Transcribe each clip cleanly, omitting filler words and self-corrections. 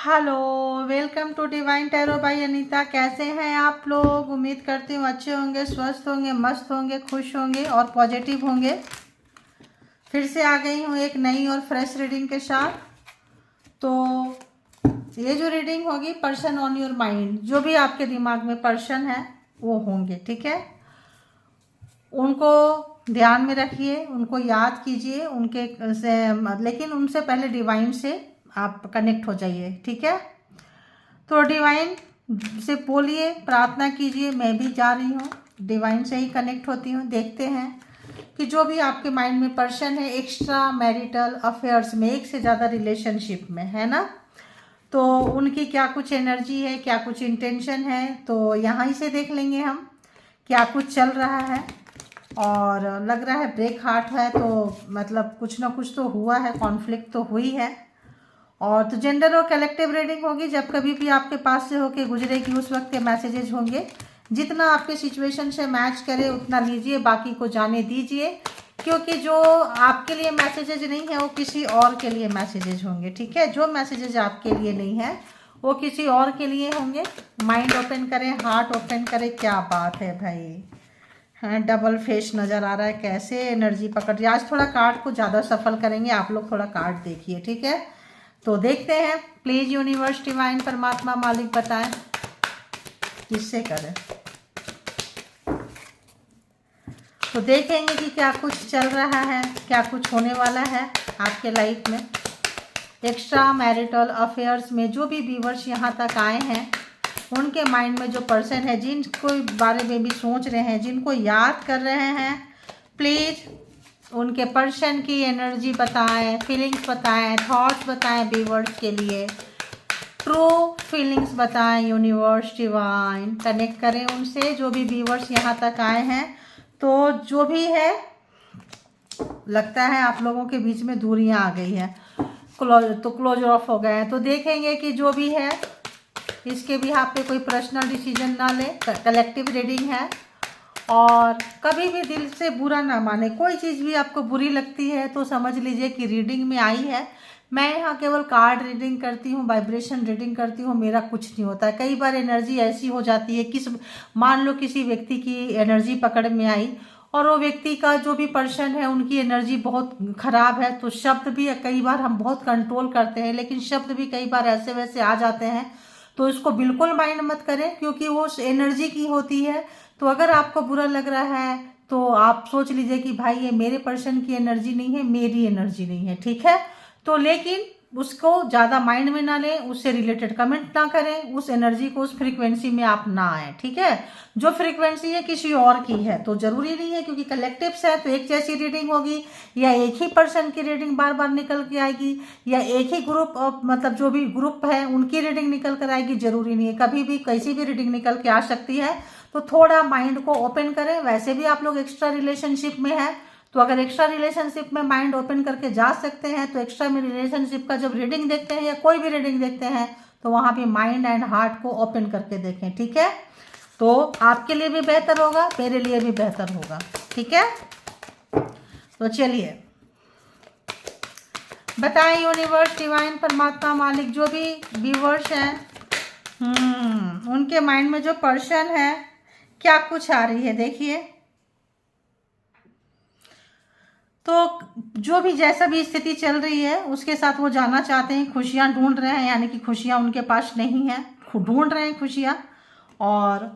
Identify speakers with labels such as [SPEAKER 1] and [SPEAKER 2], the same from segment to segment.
[SPEAKER 1] Hello, welcome to divine tarot by Anita. कैसे हैं आप लोग? उम्मीद करती हूँ अच्छे होंगे, स्वस्थ होंगे, मस्त होंगे, खुश होंगे और पॉजिटिव होंगे। फिर से आ गई हूँ एक नई और फ्रेश रीडिंग के साथ। तो ये जो रीडिंग होगी, पर्सन ऑन योर माइंड, जो भी आपके दिमाग में पर्सन है वो होंगे, ठीक है। उनको ध्यान में रखिए, उनको याद कीजिए, उनके से लेकिन उनसे पहले डिवाइन से आप कनेक्ट हो जाइए, ठीक है। तो डिवाइन से बोलिए, प्रार्थना कीजिए। मैं भी जा रही हूँ, डिवाइन से ही कनेक्ट होती हूँ। देखते हैं कि जो भी आपके माइंड में पर्सन है एक्स्ट्रा मैरिटल अफेयर्स में, एक से ज़्यादा रिलेशनशिप में है ना, तो उनकी क्या कुछ एनर्जी है, क्या कुछ इंटेंशन है, तो यहाँ ही से देख लेंगे हम क्या कुछ चल रहा है। और लग रहा है ब्रेक हार्ट है, तो मतलब कुछ ना कुछ तो हुआ है, कॉन्फ्लिक्ट तो हुई है। और तो जेंडर और कलेक्टिव रीडिंग होगी। जब कभी भी आपके पास से होके गुजरेगी उस वक्त के मैसेजेज होंगे। जितना आपके सिचुएशन से मैच करे उतना लीजिए, बाकी को जाने दीजिए, क्योंकि जो आपके लिए मैसेजेज नहीं है वो किसी और के लिए मैसेजेज होंगे, ठीक है। जो मैसेजेज आपके लिए नहीं है वो किसी और के लिए होंगे। माइंड ओपन करें, हार्ट ओपन करें। क्या बात है भाई, हाँ डबल फेस नज़र आ रहा है। कैसे एनर्जी पकड़ रही है। आज थोड़ा कार्ड को ज़्यादा सफल करेंगे, आप लोग थोड़ा कार्ड देखिए, ठीक है। तो देखते हैं, प्लीज यूनिवर्स डिवाइन परमात्मा मालिक बताएं किससे करें। तो देखेंगे कि क्या कुछ चल रहा है, क्या कुछ होने वाला है आपके लाइफ में। एक्स्ट्रा मैरिटल अफेयर्स में जो भी व्यूवर्स यहाँ तक आए हैं, उनके माइंड में जो पर्सन है, जिनको बारे में भी सोच रहे हैं, जिनको याद कर रहे हैं, प्लीज़ उनके पर्सन की एनर्जी बताएं, फीलिंग्स बताएं, थॉट्स बताएं व्यूवर्स के लिए। ट्रू फीलिंग्स बताएं यूनिवर्स डिवाइन। कनेक्ट करें उनसे, जो भी व्यूवर्स यहाँ तक आए हैं। तो जो भी है, लगता है आप लोगों के बीच में दूरियां आ गई हैं, क्लोज ऑफ हो गए हैं। तो देखेंगे कि जो भी है इसके भी आप पे कोई पर्सनल डिसीजन ना ले। कलेक्टिव रीडिंग है और कभी भी दिल से बुरा ना माने। कोई चीज़ भी आपको बुरी लगती है तो समझ लीजिए कि रीडिंग में आई है। मैं यहाँ केवल कार्ड रीडिंग करती हूँ, वाइब्रेशन रीडिंग करती हूँ, मेरा कुछ नहीं होता है। कई बार एनर्जी ऐसी हो जाती है, मान लो किसी व्यक्ति की एनर्जी पकड़ में आई और वो व्यक्ति का जो भी पर्सन है उनकी एनर्जी बहुत खराब है, तो शब्द भी कई बार हम बहुत कंट्रोल करते हैं, लेकिन शब्द भी कई बार ऐसे वैसे आ जाते हैं। तो इसको बिल्कुल माइंड मत करें, क्योंकि वो एनर्जी की होती है। तो अगर आपको बुरा लग रहा है तो आप सोच लीजिए कि भाई ये मेरे पर्सन की एनर्जी नहीं है, मेरी एनर्जी नहीं है, ठीक है। तो लेकिन उसको ज़्यादा माइंड में ना लें, उससे रिलेटेड कमेंट ना करें, उस एनर्जी को, उस फ्रीक्वेंसी में आप ना आए, ठीक है। जो फ्रीक्वेंसी है किसी और की है तो जरूरी नहीं है, क्योंकि कलेक्टिव्स है तो एक जैसी रीडिंग होगी, या एक ही पर्सन की रीडिंग बार बार निकल के आएगी, या एक ही ग्रुप मतलब जो भी ग्रुप है उनकी रीडिंग निकल कर आएगी। जरूरी नहीं है, कभी भी कैसी भी रीडिंग निकल के आ सकती है। तो थोड़ा माइंड को ओपन करें। वैसे भी आप लोग एक्स्ट्रा रिलेशनशिप में है, तो अगर एक्स्ट्रा रिलेशनशिप में माइंड ओपन करके जा सकते हैं, तो एक्स्ट्रा में रिलेशनशिप का जब रीडिंग देखते हैं या कोई भी रीडिंग देखते हैं तो वहां पे माइंड एंड हार्ट को ओपन करके देखें, ठीक है। तो आपके लिए भी बेहतर होगा, मेरे लिए भी बेहतर होगा, ठीक है। तो चलिए बताएं यूनिवर्स डिवाइन परमात्मा मालिक, जो भी व्यूवर्स हैं उनके माइंड में जो पर्सन है क्या कुछ आ रही है, देखिए। तो जो भी जैसा भी स्थिति चल रही है उसके साथ वो जाना चाहते हैं, खुशियां ढूंढ रहे हैं, यानी कि खुशियां उनके पास नहीं है, ढूंढ रहे हैं खुशियां। और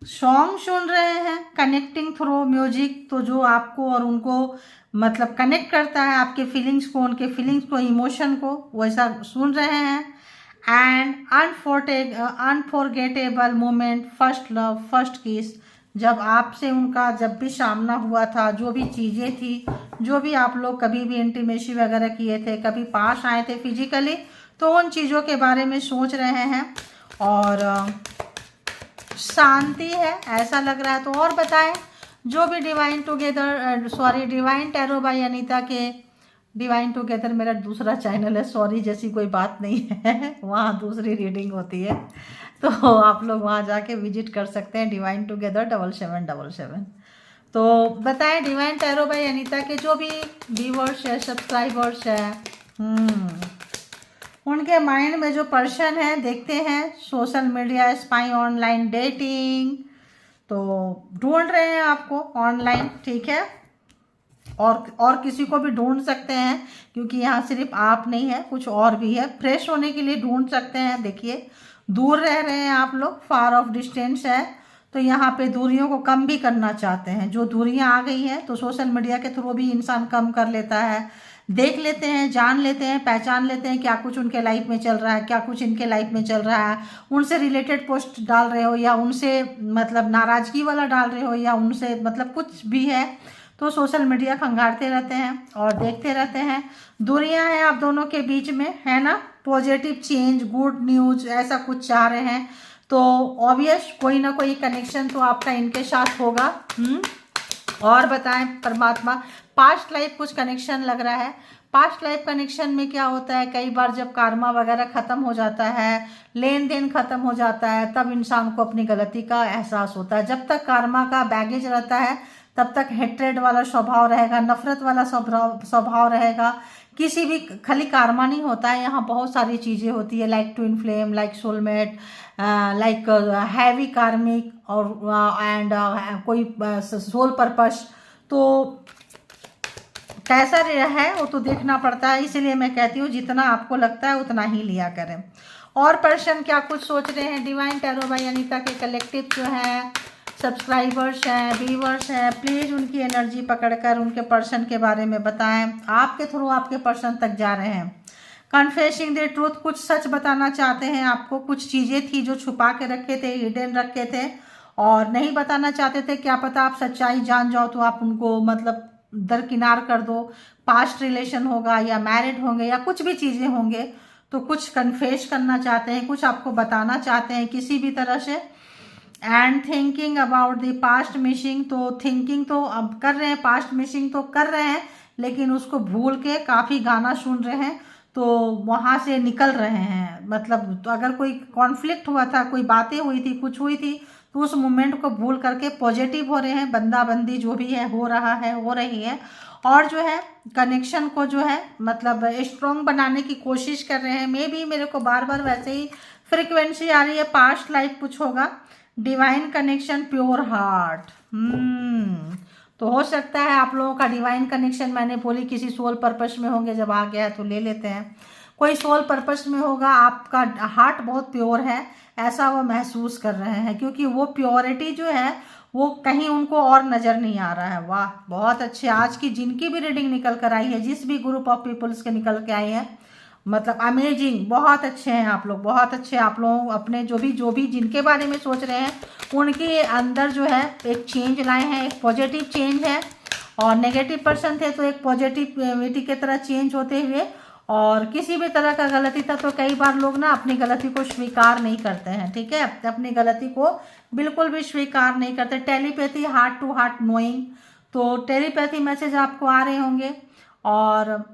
[SPEAKER 1] सॉन्ग सुन रहे हैं कनेक्टिंग थ्रू म्यूजिक, तो जो आपको और उनको मतलब कनेक्ट करता है, आपके फीलिंग्स को, उनके फीलिंग्स को, इमोशन को, वैसा सुन रहे हैं। And unforgettable moment, first love, first किस, जब आपसे उनका जब भी सामना हुआ था, जो भी चीज़ें थी, जो भी आप लोग कभी भी इंटीमेसी वगैरह किए थे, कभी पास आए थे फिजिकली, तो उन चीज़ों के बारे में सोच रहे हैं। और शांति है ऐसा लग रहा है। तो और बताएं, जो भी डिवाइन टैरो बाय अनीता के, डिवाइन टुगेदर मेरा दूसरा चैनल है, सॉरी, जैसी कोई बात नहीं है, वहाँ दूसरी रीडिंग होती है, तो आप लोग वहाँ जाके विजिट कर सकते हैं, डिवाइन टुगेदर 7777। तो बताएं डिवाइन टैरो बाय अनीता के जो भी व्यूवर्स है, सब्सक्राइबर्स है, उनके माइंड में जो पर्सन है, देखते हैं social media spy, online dating, तो ढूंढ रहे हैं आपको ऑनलाइन, ठीक है। और किसी को भी ढूंढ सकते हैं, क्योंकि यहाँ सिर्फ आप नहीं है, कुछ और भी है। फ्रेश होने के लिए ढूंढ सकते हैं। देखिए, दूर रह रहे हैं आप लोग, फार ऑफ डिस्टेंस है, तो यहाँ पे दूरियों को कम भी करना चाहते हैं। जो दूरियां आ गई हैं तो सोशल मीडिया के थ्रू भी इंसान कम कर लेता है, देख लेते हैं, जान लेते हैं, पहचान लेते हैं क्या कुछ उनके लाइफ में चल रहा है, क्या कुछ इनके लाइफ में चल रहा है। उनसे रिलेटेड पोस्ट डाल रहे हो या उनसे मतलब नाराज़गी वाला डाल रहे हो या उनसे मतलब कुछ भी है, तो सोशल मीडिया खंगालते रहते हैं और देखते रहते हैं। दूरियां हैं आप दोनों के बीच में, है ना। पॉजिटिव चेंज, गुड न्यूज, ऐसा कुछ चाह रहे हैं, तो ऑब्वियस कोई ना कोई कनेक्शन तो आपका इनके साथ होगा। और बताएं परमात्मा, पास्ट लाइफ कुछ कनेक्शन लग रहा है। पास्ट लाइफ कनेक्शन में क्या होता है, कई बार जब कार्मा वगैरह ख़त्म हो जाता है, लेन देन ख़त्म हो जाता है, तब इंसान को अपनी गलती का एहसास होता है। जब तक कार्मा का बैगेज रहता है तब तक हेट्रेड वाला स्वभाव रहेगा, नफरत वाला स्वभाव रहेगा। किसी भी खाली कार्मा नहीं होता है, यहाँ बहुत सारी चीज़ें होती है, like twin flame, like soulmate, like heavy कार्मिक, और एंड कोई सोल पर्पस। तो कैसा है वो तो देखना पड़ता है, इसलिए मैं कहती हूँ जितना आपको लगता है उतना ही लिया करें। और पर्सन क्या कुछ सोच रहे हैं, डिवाइन टैरो बाय अनीता के कलेक्टिव जो है सब्सक्राइबर्स हैं, व्यूवर्स हैं, प्लीज़ उनकी एनर्जी पकड़कर उनके पर्सन के बारे में बताएं। आपके थ्रू आपके पर्सन तक जा रहे हैं। कन्फेसिंग द ट्रूथ, कुछ सच बताना चाहते हैं आपको। कुछ चीज़ें थी जो छुपा के रखे थे, हिडन रखे थे और नहीं बताना चाहते थे। क्या पता आप सच्चाई जान जाओ तो आप उनको मतलब दरकिनार कर दो। पास्ट रिलेशन होगा या मैरिड होंगे या कुछ भी चीज़ें होंगे, तो कुछ कन्फेस करना चाहते हैं, कुछ आपको बताना चाहते हैं किसी भी तरह से। And thinking about the past missing, तो थिंकिंग तो अब कर रहे हैं, पास्ट मिसिंग तो कर रहे हैं, लेकिन उसको भूल के काफ़ी गाना सुन रहे हैं, तो वहाँ से निकल रहे हैं। मतलब तो अगर कोई कॉन्फ्लिक्ट हुआ था, कोई बातें हुई थी, कुछ हुई थी, तो उस मोमेंट को भूल करके पॉजिटिव हो रहे हैं। बंदा बंदी जो भी है हो रहा है, हो रही है, और जो है कनेक्शन को जो है मतलब स्ट्रॉन्ग बनाने की कोशिश कर रहे हैं। मे बी मेरे को बार बार वैसे ही फ्रिक्वेंसी आ रही है, पास्ट लाइफ कुछ होगा, डिवाइन कनेक्शन, प्योर हार्ट। तो हो सकता है आप लोगों का डिवाइन कनेक्शन, मैंने बोली किसी सोल पर्पस में होंगे, जब आ गया है तो ले लेते हैं। कोई सोल पर्पस में होगा, आपका हार्ट बहुत प्योर है, ऐसा वो महसूस कर रहे हैं, क्योंकि वो प्योरिटी जो है वो कहीं उनको और नज़र नहीं आ रहा है। वाह, बहुत अच्छे। आज की जिनकी भी रीडिंग निकल कर आई है, जिस भी ग्रुप ऑफ पीपल्स के निकल के आई है, मतलब अमेजिंग, बहुत अच्छे हैं आप लोग, बहुत अच्छे। आप लोग अपने जो भी जिनके बारे में सोच रहे हैं उनके अंदर जो है एक चेंज लाए हैं, एक पॉजिटिव चेंज है। और नेगेटिव पर्सन थे तो एक पॉजिटिविटी की तरह चेंज होते हुए, और किसी भी तरह का गलती था तो कई बार लोग ना अपनी गलती को स्वीकार नहीं करते हैं, ठीक है, अपनी गलती को बिल्कुल भी स्वीकार नहीं करते। Telepathy, heart to heart knowing, तो टेलीपैथी मैसेज आपको आ रहे होंगे और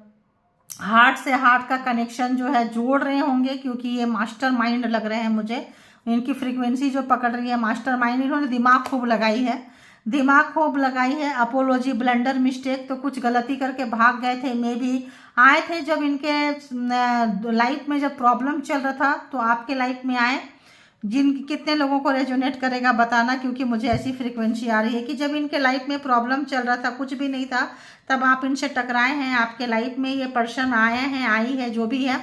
[SPEAKER 1] हार्ट से हार्ट का कनेक्शन जो है जोड़ रहे होंगे, क्योंकि ये मास्टर माइंड लग रहे हैं मुझे। इनकी फ्रीक्वेंसी जो पकड़ रही है मास्टर माइंड, इन्होंने दिमाग खूब लगाई है, दिमाग खूब लगाई है। अपोलॉजी, ब्लंडर, मिस्टेक, तो कुछ गलती करके भाग गए थे, मे भी आए थे जब इनके लाइफ में जब प्रॉब्लम चल रहा था, तो आपके लाइफ में आए। कितने लोगों को रेजोनेट करेगा बताना, क्योंकि मुझे ऐसी फ्रीक्वेंसी आ रही है कि जब इनके लाइफ में प्रॉब्लम चल रहा था, कुछ भी नहीं था, तब आप इनसे टकराए हैं, आपके लाइफ में ये पर्सन आए हैं, आई है, जो भी है।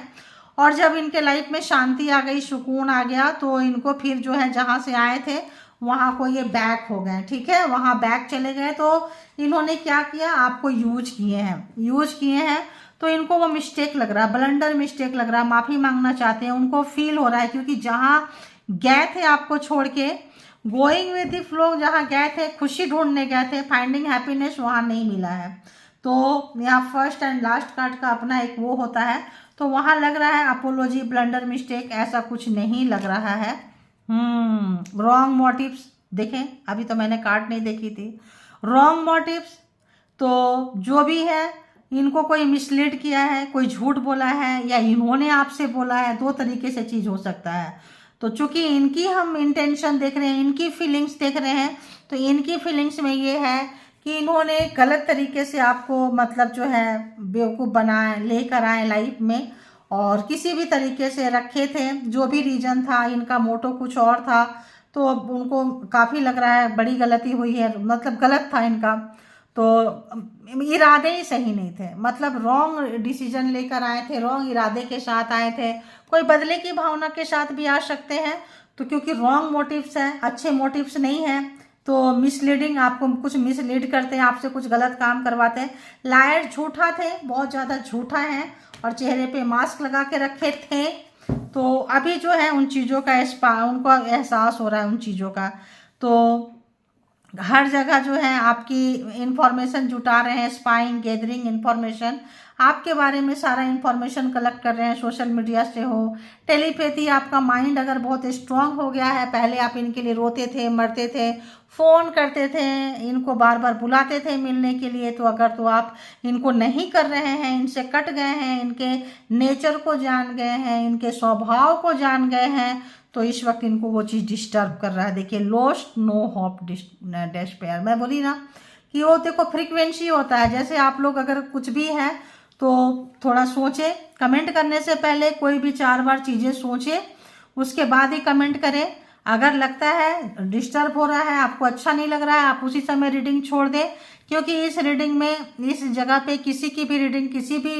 [SPEAKER 1] और जब इनके लाइफ में शांति आ गई, सुकून आ गया, तो इनको फिर जो है जहाँ से आए थे वहाँ को ये बैक हो गए, ठीक है, वहाँ बैक चले गए। तो इन्होंने क्या किया, आपको यूज किए हैं, तो इनको वो मिस्टेक लग रहा है, ब्लंडर मिस्टेक लग रहा है, माफ़ी मांगना चाहते हैं, उनको फील हो रहा है, क्योंकि जहाँ गए थे आपको छोड़ के, गोइंग विद द फ्लो, जहाँ गए थे, खुशी ढूंढने गए थे, फाइंडिंग हैप्पीनेस, वहाँ नहीं मिला है। तो यहाँ फर्स्ट एंड लास्ट कार्ड का अपना एक वो होता है, तो वहाँ लग रहा है अपोलॉजी, ब्लंडर, मिस्टेक, ऐसा कुछ नहीं लग रहा है। रॉन्ग मोटिव्स, देखें अभी तो मैंने कार्ड नहीं देखी थी, रॉन्ग मोटिव्स, तो जो भी है इनको कोई मिसलीड किया है, कोई झूठ बोला है, या इन्होंने आपसे बोला है, दो तरीके से चीज़ हो सकता है। तो चूंकि इनकी हम इंटेंशन देख रहे हैं, इनकी फीलिंग्स देख रहे हैं, तो इनकी फीलिंग्स में ये है कि इन्होंने गलत तरीके से आपको मतलब जो है बेवकूफ़ बनाए, लेकर आए लाइफ में, और किसी भी तरीके से रखे थे, जो भी रीज़न था, इनका मोटो कुछ और था, तो अब उनको काफ़ी लग रहा है बड़ी गलती हुई है, मतलब गलत था इनका, तो इरादे ही सही नहीं थे, मतलब रॉन्ग डिसीजन लेकर आए थे, रॉन्ग इरादे के साथ आए थे। कोई बदले की भावना के साथ भी आ सकते हैं, तो क्योंकि रॉन्ग मोटिव्स हैं, अच्छे मोटिव्स नहीं हैं, तो मिसलीडिंग, आपको कुछ मिसलीड करते हैं, आपसे कुछ गलत काम करवाते हैं। लायर झूठा थे, बहुत ज़्यादा झूठा है, और चेहरे पे मास्क लगा के रखे थे। तो अभी जो है उन चीज़ों का उनको एहसास हो रहा है उन चीज़ों का। तो हर जगह जो है आपकी इंफॉर्मेशन जुटा रहे हैं, स्पाइंग, गैदरिंग इंफॉर्मेशन, आपके बारे में सारा इंफॉर्मेशन कलेक्ट कर रहे हैं, सोशल मीडिया से हो, टेलीपैथी, आपका माइंड अगर बहुत स्ट्रांग हो गया है, पहले आप इनके लिए रोते थे, मरते थे, फ़ोन करते थे, इनको बार बार बुलाते थे मिलने के लिए, तो अगर तो आप इनको नहीं कर रहे हैं, इनसे कट गए हैं, इनके नेचर को जान गए हैं, इनके स्वभाव को जान गए हैं, तो इस वक्त इनको वो चीज़ डिस्टर्ब कर रहा है। देखिए, लॉस्ट, नो होप, डिस्पेयर, मैं बोली ना कि वो देखो फ्रीक्वेंसी होता है। जैसे आप लोग अगर कुछ भी है तो थोड़ा सोचें, कमेंट करने से पहले कोई भी 4 बार चीज़ें सोचें, उसके बाद ही कमेंट करें। अगर लगता है डिस्टर्ब हो रहा है, आपको अच्छा नहीं लग रहा है, आप उसी समय रीडिंग छोड़ दें, क्योंकि इस रीडिंग में, इस जगह पे किसी की भी रीडिंग, किसी भी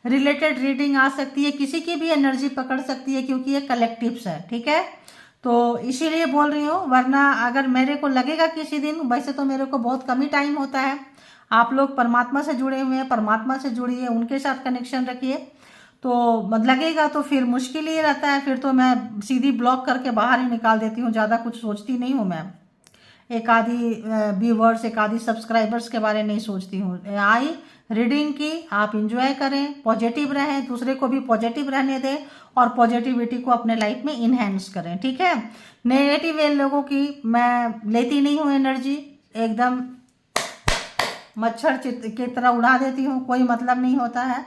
[SPEAKER 1] रिलेटेड रीडिंग आ सकती है, किसी की भी एनर्जी पकड़ सकती है, क्योंकि ये कलेक्टिव्स है, ठीक है। तो इसीलिए बोल रही हूँ, वरना अगर मेरे को लगेगा किसी दिन, वैसे तो मेरे को बहुत कम ही टाइम होता है, आप लोग परमात्मा से जुड़े हुए हैं, परमात्मा से जुड़िए, उनके साथ कनेक्शन रखिए, तो लगेगा तो फिर मुश्किल ही रहता है, फिर तो मैं सीधी ब्लॉक करके बाहर ही निकाल देती हूँ, ज़्यादा कुछ सोचती नहीं हूँ मैं। एक आधी व्यूवर्स, एक आधी सब्सक्राइबर्स के बारे नहीं सोचती हूँ। आई रीडिंग की, आप इंजॉय करें, पॉजिटिव रहें, दूसरे को भी पॉजिटिव रहने दें, और पॉजिटिविटी को अपने लाइफ में इन्हेंस करें, ठीक है। नेगेटिव लोगों की मैं लेती नहीं हूँ एनर्जी, एकदम मच्छर की तरह उड़ा देती हूँ, कोई मतलब नहीं होता है।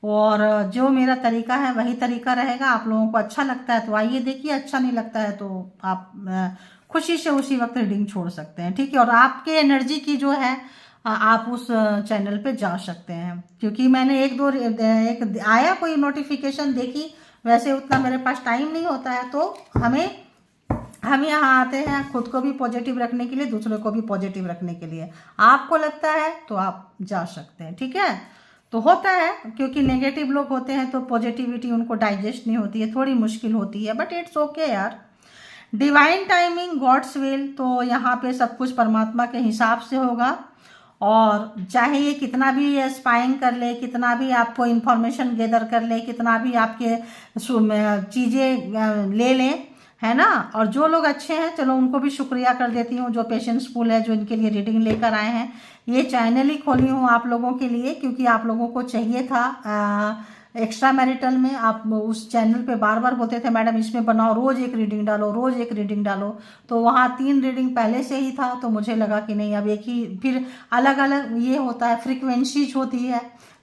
[SPEAKER 1] और जो मेरा तरीका है वही तरीका रहेगा। आप लोगों को अच्छा लगता है तो आइए देखिए, अच्छा नहीं लगता है तो आप खुशी से उसी वक्त रीडिंग छोड़ सकते हैं, ठीक है। और आपके एनर्जी की जो है आप उस चैनल पे जा सकते हैं, क्योंकि मैंने एक आया कोई नोटिफिकेशन देखी, वैसे उतना मेरे पास टाइम नहीं होता है, तो हम यहाँ आते हैं खुद को भी पॉजिटिव रखने के लिए, दूसरों को भी पॉजिटिव रखने के लिए। आपको लगता है तो आप जा सकते हैं, ठीक है। तो होता है, क्योंकि नेगेटिव लोग होते हैं तो पॉजिटिविटी उनको डाइजेस्ट नहीं होती है, थोड़ी मुश्किल होती है, बट इट्स ओके यार। डिवाइन टाइमिंग, गॉड्स विल, तो यहाँ पे सब कुछ परमात्मा के हिसाब से होगा। और चाहे ये कितना भी स्पाइंग कर ले, कितना भी आपको इंफॉर्मेशन गैदर कर ले, कितना भी आपके चीज़ें ले लें, है ना। और जो लोग अच्छे हैं, चलो उनको भी शुक्रिया कर देती हूँ, जो पेशेंसफुल है, जो इनके लिए रीडिंग लेकर आए हैं। ये चैनल ही खोली हूँ आप लोगों के लिए, क्योंकि आप लोगों को चाहिए था। एक्स्ट्रा मैरिटल में आप उस चैनल पे बार बार बोलते थे मैडम इसमें बनाओ, रोज़ एक रीडिंग डालो, रोज़ एक रीडिंग डालो, तो वहाँ 3 रीडिंग पहले से ही था, तो मुझे लगा कि नहीं, अब एक ही, फिर अलग अलग ये होता है, फ्रीक्वेंसीज होती है,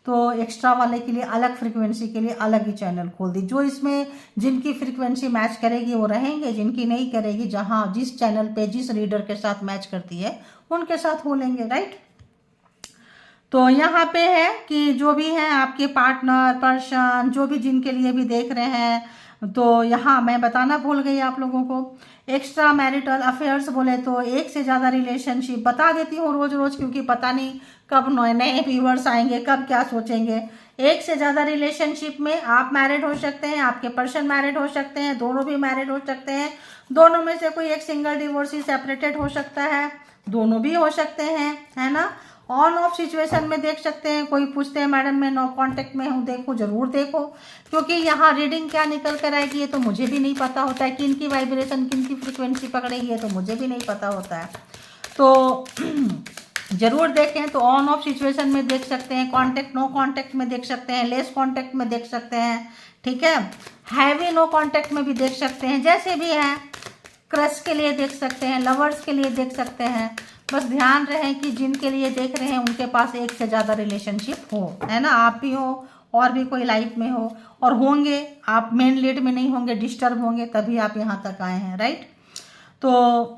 [SPEAKER 1] तो एक्स्ट्रा वाले के लिए अलग, फ्रीक्वेंसी के लिए अलग ही चैनल खोल दी। जो इसमें जिनकी फ्रीक्वेंसी मैच करेगी वो रहेंगे, जिनकी नहीं करेगी, जहाँ जिस चैनल पे जिस रीडर के साथ मैच करती है उनके साथ हो लेंगे, राइट। तो यहाँ पे है कि जो भी है आपके पार्टनर, पर्सन, जो भी जिनके लिए भी देख रहे हैं, तो यहाँ मैं बताना भूल गई आप लोगों को, एक्स्ट्रा मैरिटल अफेयर्स बोले तो एक से ज़्यादा रिलेशनशिप बता देती हूँ रोज़ रोज़, क्योंकि पता नहीं कब नए व्यूवर्स आएंगे, कब क्या सोचेंगे। एक से ज़्यादा रिलेशनशिप में आप मैरिड हो सकते हैं, आपके पर्सन मैरिड हो सकते हैं, दोनों भी मैरिड हो सकते हैं, दोनों में से कोई एक सिंगल डिवोर्सी सेपरेटेड हो सकता है, दोनों भी हो सकते हैं, है ना। ऑन ऑफ सिचुएशन में देख सकते हैं। कोई पूछते हैं मैडम मैं नो कांटेक्ट में हूँ, देखो, जरूर देखो, क्योंकि यहाँ रीडिंग क्या निकल कर आएगी ये तो मुझे भी नहीं पता होता है, किन की वाइब्रेशन, किन की फ्रिक्वेंसी पकड़ेगी ये तो मुझे भी नहीं पता होता है, तो जरूर देखें। तो ऑन ऑफ सिचुएशन में देख सकते हैं, कांटेक्ट, नो कांटेक्ट में देख सकते हैं, लेस कांटेक्ट में देख सकते हैं, ठीक है। हैवी नो कांटेक्ट में भी देख सकते हैं, जैसे भी है। क्रश के लिए देख सकते हैं, लवर्स के लिए देख सकते हैं। बस ध्यान रहे कि जिनके लिए देख रहे हैं उनके पास एक से ज़्यादा रिलेशनशिप हो, है ना। आप भी हो और भी कोई लाइफ में हो, और होंगे, आप मेन लीड में नहीं होंगे, डिस्टर्ब होंगे, तभी आप यहाँ तक आए हैं, राइट। तो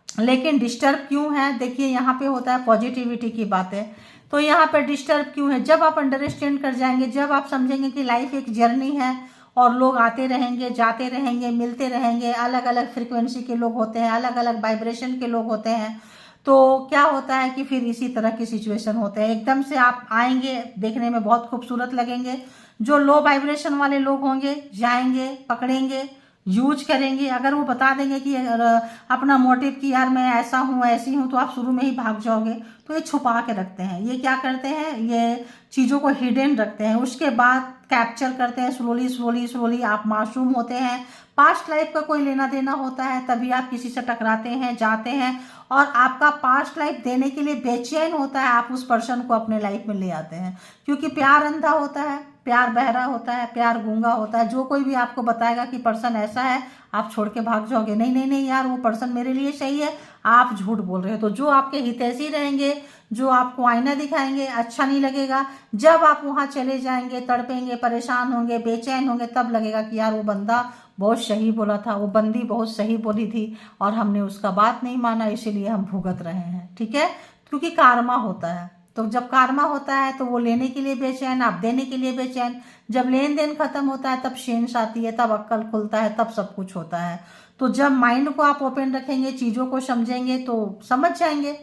[SPEAKER 1] लेकिन डिस्टर्ब क्यों है, देखिए यहाँ पे होता है पॉजिटिविटी की बात है। तो यहाँ पर डिस्टर्ब क्यों है? जब आप अंडरस्टैंड कर जाएंगे, जब आप समझेंगे कि लाइफ एक जर्नी है और लोग आते रहेंगे, जाते रहेंगे, मिलते रहेंगे, अलग अलग फ्रिक्वेंसी के लोग होते हैं, अलग अलग वाइब्रेशन के लोग होते हैं, तो क्या होता है कि फिर इसी तरह की सिचुएशन होते हैं। एकदम से आप आएंगे, देखने में बहुत खूबसूरत लगेंगे, जो लो वाइब्रेशन वाले लोग होंगे जाएंगे, पकड़ेंगे, यूज करेंगे। अगर वो बता देंगे कि अपना मोटिव कि यार मैं ऐसा हूँ, ऐसी हूँ, तो आप शुरू में ही भाग जाओगे। तो ये छुपा के रखते हैं, ये क्या करते हैं, ये चीज़ों को हिडन रखते हैं, उसके बाद कैप्चर करते हैं स्लोली स्लोली स्लोली। आप मासूम होते हैं, पास्ट लाइफ का कोई लेना देना होता है, तभी आप किसी से टकराते हैं, जाते हैं, और आपका पास्ट लाइफ देने के लिए बेचैन होता है, आप उस पर्सन को अपने लाइफ में ले आते हैं। क्योंकि प्यार अंधा होता है, प्यार बहरा होता है, प्यार गूंगा होता है। जो कोई भी आपको बताएगा कि पर्सन ऐसा है, आप छोड़ के भाग जाओगे, नहीं नहीं नहीं यार वो पर्सन मेरे लिए सही है, आप झूठ बोल रहे हो। तो जो आपके हितैषी रहेंगे, जो आपको आईना दिखाएंगे, अच्छा नहीं लगेगा। जब आप वहाँ चले जाएंगे, तड़पेंगे, परेशान होंगे, बेचैन होंगे, तब लगेगा कि यार वो बंदा बहुत सही बोला था, वो बंदी बहुत सही बोली थी, और हमने उसका बात नहीं माना, इसीलिए हम भुगत रहे हैं। ठीक है, क्योंकि कारमा होता है। तो जब कारमा होता है तो वो लेने के लिए बेचैन, आप देने के लिए बेचैन। जब लेन देन खत्म होता है तब शेंस आती है, तब अक्ल खुलता है, तब सब कुछ होता है। तो जब माइंड को आप ओपन रखेंगे, चीज़ों को समझेंगे, तो समझ जाएंगे।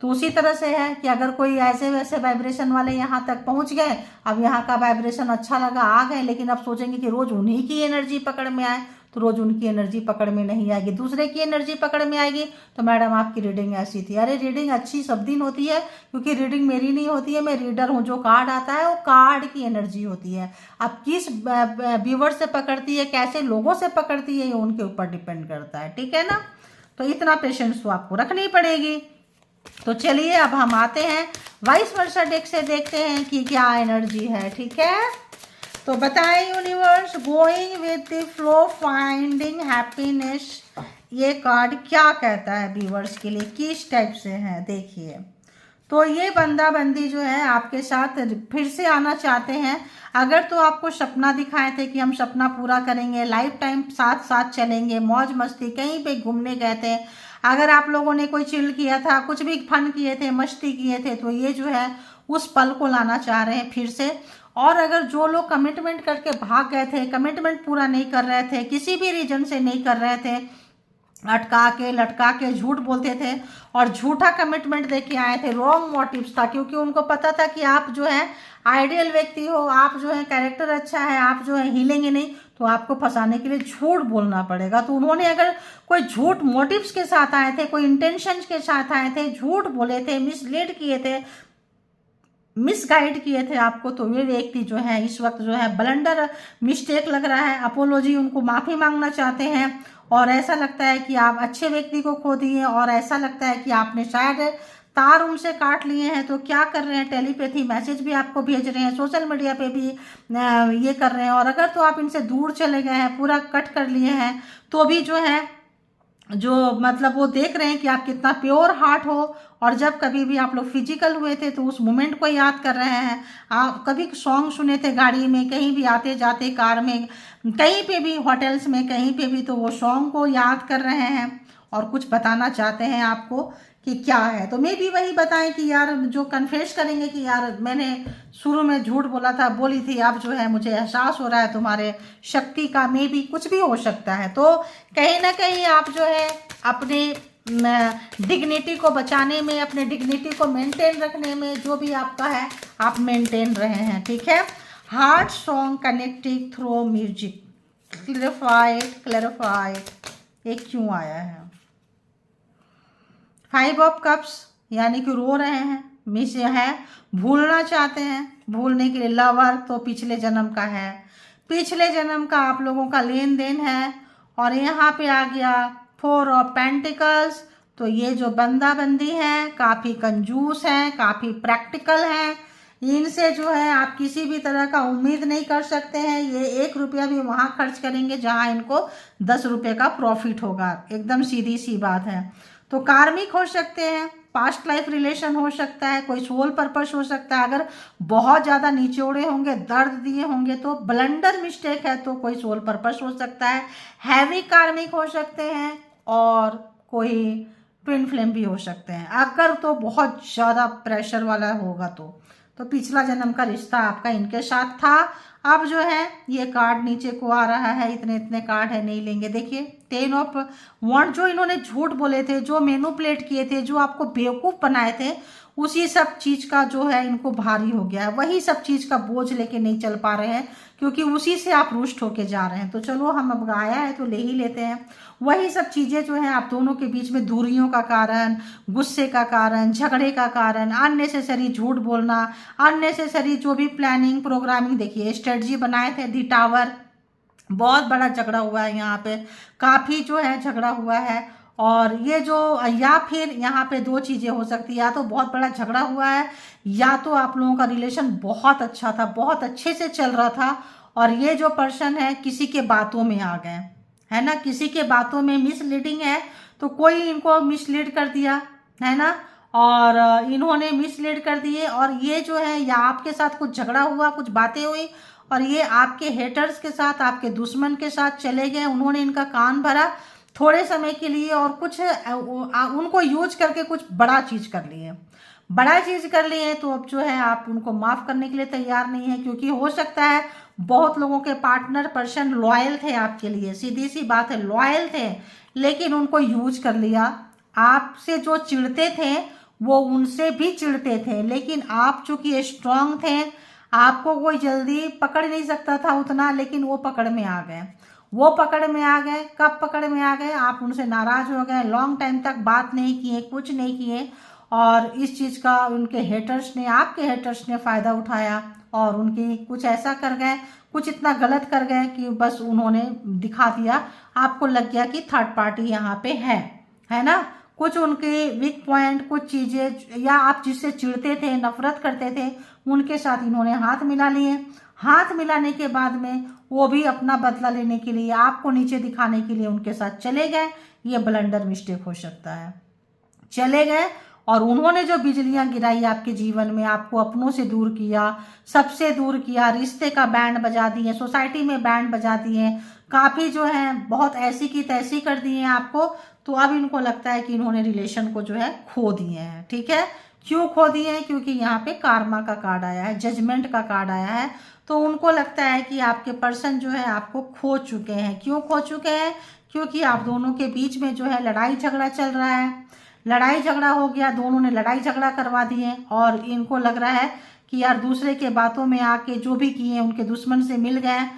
[SPEAKER 1] तो उसी तरह से है कि अगर कोई ऐसे वैसे वाइब्रेशन वाले यहाँ तक पहुँच गए, अब यहाँ का वाइब्रेशन अच्छा लगा, आ गए, लेकिन अब सोचेंगे कि रोज उन्हीं की एनर्जी पकड़ में आए, तो रोज उनकी एनर्जी पकड़ में नहीं आएगी, दूसरे की एनर्जी पकड़ में आएगी। तो मैडम आपकी रीडिंग ऐसी थी। अरे रीडिंग अच्छी सब दिन होती है, क्योंकि रीडिंग मेरी नहीं होती है, मैं रीडर हूँ। जो कार्ड आता है वो कार्ड की एनर्जी होती है। अब किस व्यूवर से पकड़ती है, कैसे लोगों से पकड़ती है, ये उनके ऊपर डिपेंड करता है। ठीक है ना, तो इतना पेशेंस तो आपको रखनी पड़ेगी। तो चलिए अब हम आते हैं वाइस वर्सा डेक से, देखते हैं कि क्या एनर्जी है। ठीक है, तो बताएं universe, going with the flow, finding happiness, ये कार्ड क्या कहता है व्यूवर्स के लिए, किस टाइप से है देखिए। तो ये बंदा बंदी जो है आपके साथ फिर से आना चाहते हैं। अगर तो आपको सपना दिखाए थे कि हम सपना पूरा करेंगे, लाइफ टाइम साथ साथ चलेंगे, मौज मस्ती, कहीं पे घूमने गए थे, अगर आप लोगों ने कोई चिल किया था, कुछ भी फन किए थे, मस्ती किए थे, तो ये जो है उस पल को लाना चाह रहे हैं फिर से। और अगर जो लोग कमिटमेंट करके भाग गए थे, कमिटमेंट पूरा नहीं कर रहे थे, किसी भी रीजन से नहीं कर रहे थे, अटका के लटका के झूठ बोलते थे और झूठा कमिटमेंट देके आए थे, रॉन्ग मोटिव्स था, क्योंकि उनको पता था कि आप जो है आइडियल व्यक्ति हो, आप जो है कैरेक्टर अच्छा है, आप जो है हिलेंगे नहीं, तो आपको फंसाने के लिए झूठ बोलना पड़ेगा। तो उन्होंने अगर कोई झूठ मोटिव्स के साथ आए थे, कोई इंटेंशन के साथ आए थे, झूठ बोले थे, मिसलीड किए थे, मिसगाइड किए थे आपको, तो ये व्यक्ति जो है इस वक्त जो है ब्लंडर मिस्टेक लग रहा है, अपोलॉजी, उनको माफ़ी मांगना चाहते हैं। और ऐसा लगता है कि आप अच्छे व्यक्ति को खो दिए, और ऐसा लगता है कि आपने शायद तार उनसे काट लिए हैं। तो क्या कर रहे हैं, टेलीपैथी मैसेज भी आपको भेज रहे हैं, सोशल मीडिया पे भी ये कर रहे हैं। और अगर तो आप इनसे दूर चले गए हैं, पूरा कट कर लिए हैं, तो भी जो है जो मतलब वो देख रहे हैं कि आप कितना प्योर हार्ट हो। और जब कभी भी आप लोग फिजिकल हुए थे तो उस मोमेंट को याद कर रहे हैं। आप कभी सॉन्ग सुने थे गाड़ी में, कहीं भी आते जाते, कार में, कहीं पे भी, होटल्स में, कहीं पे भी, तो वो सॉन्ग को याद कर रहे हैं और कुछ बताना चाहते हैं आपको कि क्या है। तो मैं भी वही बताएं कि यार जो कन्फेस करेंगे कि यार मैंने शुरू में झूठ बोला था, बोली थी, अब जो है मुझे एहसास हो रहा है तुम्हारे शक्ति का, मे भी कुछ भी हो सकता है। तो कहीं ना कहीं आप जो है अपने डिग्निटी को बचाने में, अपने डिग्निटी को मेंटेन रखने में, जो भी आपका है आप मेंटेन रहे हैं। ठीक है, heart song connecting through music, clarified, ये क्यों आया है। 5 ऑफ कप्स, यानी कि रो रहे हैं, मिस है, भूलना चाहते हैं, भूलने के लिए। लवर तो पिछले जन्म का है, पिछले जन्म का आप लोगों का लेन देन है। और यहाँ पे आ गया 4 ऑफ पेंटिकल्स। तो ये जो बंदा बंदी है काफ़ी कंजूस हैं, काफ़ी प्रैक्टिकल हैं, इनसे जो है आप किसी भी तरह का उम्मीद नहीं कर सकते हैं। ये 1 रुपया भी वहाँ खर्च करेंगे जहाँ इनको 10 रुपये का प्रॉफिट होगा, एकदम सीधी सी बात है। तो कार्मिक हो सकते हैं, पास्ट लाइफ रिलेशन हो सकता है, कोई सोल पर्पस हो सकता है। अगर बहुत ज़्यादा निचोड़े होंगे, दर्द दिए होंगे, तो ब्लंडर मिस्टेक है, तो कोई सोल पर्पस हो सकता है। हैवी कार्मिक हो सकते हैं, और कोई ट्विन फ्लेम भी हो सकते हैं। अगर तो बहुत ज़्यादा प्रेशर वाला होगा तो पिछला जन्म का रिश्ता आपका इनके साथ था। अब जो है ये कार्ड नीचे को आ रहा है, इतने इतने कार्ड है, नहीं लेंगे। देखिए 10 ऑफ वॉन्ड, जो इन्होंने झूठ बोले थे, जो मैनिपुलेट किए थे, जो आपको बेवकूफ़ बनाए थे, उसी सब चीज़ का जो है इनको भारी हो गया है। वही सब चीज़ का बोझ लेके नहीं चल पा रहे हैं, क्योंकि उसी से आप रुष्ट होके जा रहे हैं। तो चलो हम अब आया है तो ले ही लेते हैं। वही सब चीज़ें जो है आप दोनों के बीच में दूरियों का कारण, गुस्से का कारण, झगड़े का कारण, अननेसेसरी झूठ बोलना, अननेसेसरी जो भी प्लानिंग प्रोग्रामिंग, देखिए स्ट्रेटजी बनाए थे दी टावर, बहुत बड़ा झगड़ा हुआ है यहाँ पे, काफ़ी जो है झगड़ा हुआ है। और ये जो, या फिर यहाँ पे दो चीज़ें हो सकती है, या तो बहुत बड़ा झगड़ा हुआ है, या तो आप लोगों का रिलेशन बहुत अच्छा था, बहुत अच्छे से चल रहा था, और ये जो पर्सन है किसी के बातों में आ गए, है ना, किसी के बातों में मिसलीडिंग है, तो कोई इनको मिसलीड कर दिया, है ना, और इन्होंने मिसलीड कर दिए, और ये जो है या आपके साथ कुछ झगड़ा हुआ, कुछ बातें हुई, और ये आपके हेटर्स के साथ, आपके दुश्मन के साथ चले गए। उन्होंने इनका कान भरा थोड़े समय के लिए, और कुछ उनको यूज करके कुछ बड़ा चीज़ कर लिए, बड़ा चीज़ कर लिए। तो अब जो है आप उनको माफ़ करने के लिए तैयार नहीं है, क्योंकि हो सकता है बहुत लोगों के पार्टनर पर्सन लॉयल थे आपके लिए, सीधी सी बात है, लॉयल थे, लेकिन उनको यूज कर लिया। आपसे जो चिढ़ते थे वो उनसे भी चिढ़ते थे, लेकिन आप चूंकि स्ट्रांग थे, आपको कोई जल्दी पकड़ नहीं सकता था उतना, लेकिन वो पकड़ में आ गए। वो पकड़ में आ गए, कब पकड़ में आ गए, आप उनसे नाराज हो गए, लॉन्ग टाइम तक बात नहीं किए, कुछ नहीं किए, और इस चीज़ का उनके हेटर्स ने, आपके हेटर्स ने फ़ायदा उठाया, और उनकी कुछ ऐसा कर गए, कुछ इतना गलत कर गए कि बस उन्होंने दिखा दिया, आपको लग गया कि थर्ड पार्टी यहाँ पे है ना। कुछ उनके वीक पॉइंट, कुछ चीज़ें, या आप जिससे चिढ़ते थे, नफरत करते थे, उनके साथ इन्होंने हाथ मिला लिए। हाथ मिलाने के बाद में वो भी अपना बदला लेने के लिए, आपको नीचे दिखाने के लिए उनके साथ चले गए। ये ब्लंडर मिस्टेक हो सकता है, चले गए, और उन्होंने जो बिजलियां गिराई आपके जीवन में, आपको अपनों से दूर किया, सबसे दूर किया, रिश्ते का बैंड बजा दिए, सोसाइटी में बैंड बजा दिए, काफ़ी जो है बहुत ऐसी की तैसी कर दिए आपको। तो अब इनको लगता है कि इन्होंने रिलेशन को जो है खो दिए हैं। ठीक है, क्यों खो दिए हैं, क्योंकि यहाँ पे कार्मा का कार्ड आया है, जजमेंट का कार्ड आया है। तो उनको लगता है कि आपके पर्सन जो है आपको खो चुके हैं। क्यों खो चुके हैं, क्योंकि आप दोनों के बीच में जो है लड़ाई झगड़ा चल रहा है, लड़ाई झगड़ा हो गया, दोनों ने लड़ाई झगड़ा करवा दिए, और इनको लग रहा है कि यार दूसरे के बातों में आके जो भी किए, उनके दुश्मन से मिल गए।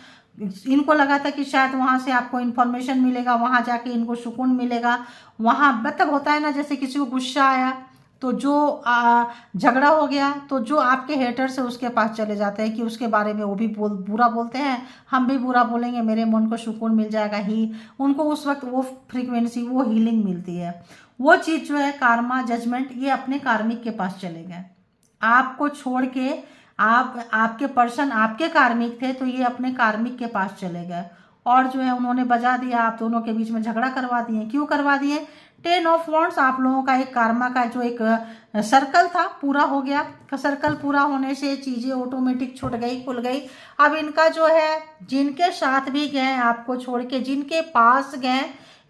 [SPEAKER 1] इनको लगा था कि शायद वहाँ से आपको इन्फॉर्मेशन मिलेगा, वहाँ जाके इनको सुकून मिलेगा। वहाँ मतलब होता है ना, जैसे किसी को गुस्सा आया तो जो झगड़ा हो गया, तो जो आपके हेटर्स है उसके पास चले जाते हैं कि उसके बारे में वो भी बुरा बोलते हैं, हम भी बुरा बोलेंगे, मेरे मन को सुकून मिल जाएगा ही। उनको उस वक्त वो फ्रीक्वेंसी, वो हीलिंग मिलती है। वो चीज़ जो है कार्मा, जजमेंट, ये अपने कार्मिक के पास चले गए, आपको छोड़ के। आपके पर्सन आपके कार्मिक थे, तो ये अपने कार्मिक के पास चले गए, और जो है उन्होंने बजा दिया, आप दोनों के बीच में झगड़ा करवा दिए। क्यों करवा दिए, 10 ऑफ वॉन्ड्स, आप लोगों का एक कार्मा का जो एक सर्कल था पूरा हो गया। सर्कल पूरा होने से चीज़ें ऑटोमेटिक छूट गई, खुल गई। अब इनका जो है, जिनके साथ भी गए आपको छोड़ के, जिनके पास गए,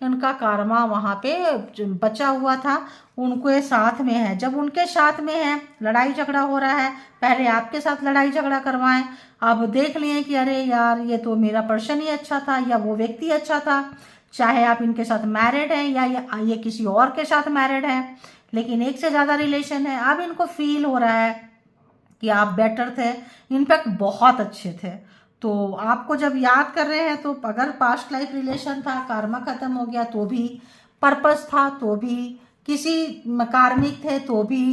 [SPEAKER 1] इनका कार्मा वहाँ पे बचा हुआ था, उनके साथ में है। जब उनके साथ में है, लड़ाई झगड़ा हो रहा है, पहले आपके साथ लड़ाई झगड़ा करवाएं, अब देख लिए कि अरे यार ये तो मेरा पर्सन ही अच्छा था, या वो व्यक्ति अच्छा था, चाहे आप इनके साथ मैरिड हैं या ये किसी और के साथ मैरिड हैं, लेकिन एक से ज़्यादा रिलेशन है। अब इनको फील हो रहा है कि आप बेटर थे, इनफैक्ट बहुत अच्छे थे। तो आपको जब याद कर रहे हैं, तो अगर पास्ट लाइफ रिलेशन था, कार्मा खत्म हो गया तो भी, पर्पस था तो भी, किसी कार्मिक थे तो भी,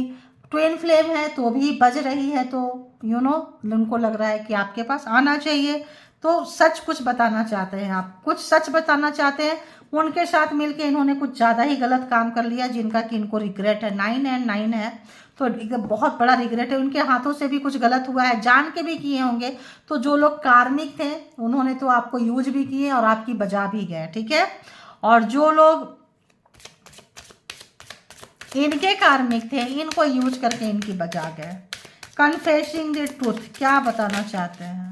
[SPEAKER 1] ट्विन फ्लेम है तो भी बज रही है, तो उनको लग रहा है कि आपके पास आना चाहिए। तो सच कुछ बताना चाहते हैं, आप कुछ सच बताना चाहते हैं। उनके साथ मिलके इन्होंने कुछ ज़्यादा ही गलत काम कर लिया, जिनका कि इनको रिग्रेट है। 9 एंड 9 है, तो एकदम बहुत बड़ा रिग्रेट है। उनके हाथों से भी कुछ गलत हुआ है, जान के भी किए होंगे। तो जो लोग कार्मिक थे, उन्होंने तो आपको यूज भी किए और आपकी बजा भी गए। ठीक है, और जो लोग इनके कार्मिक थे, इनको यूज करके इनकी बजा गए। कन्फेसिंग द ट्रूथ, क्या बताना चाहते हैं?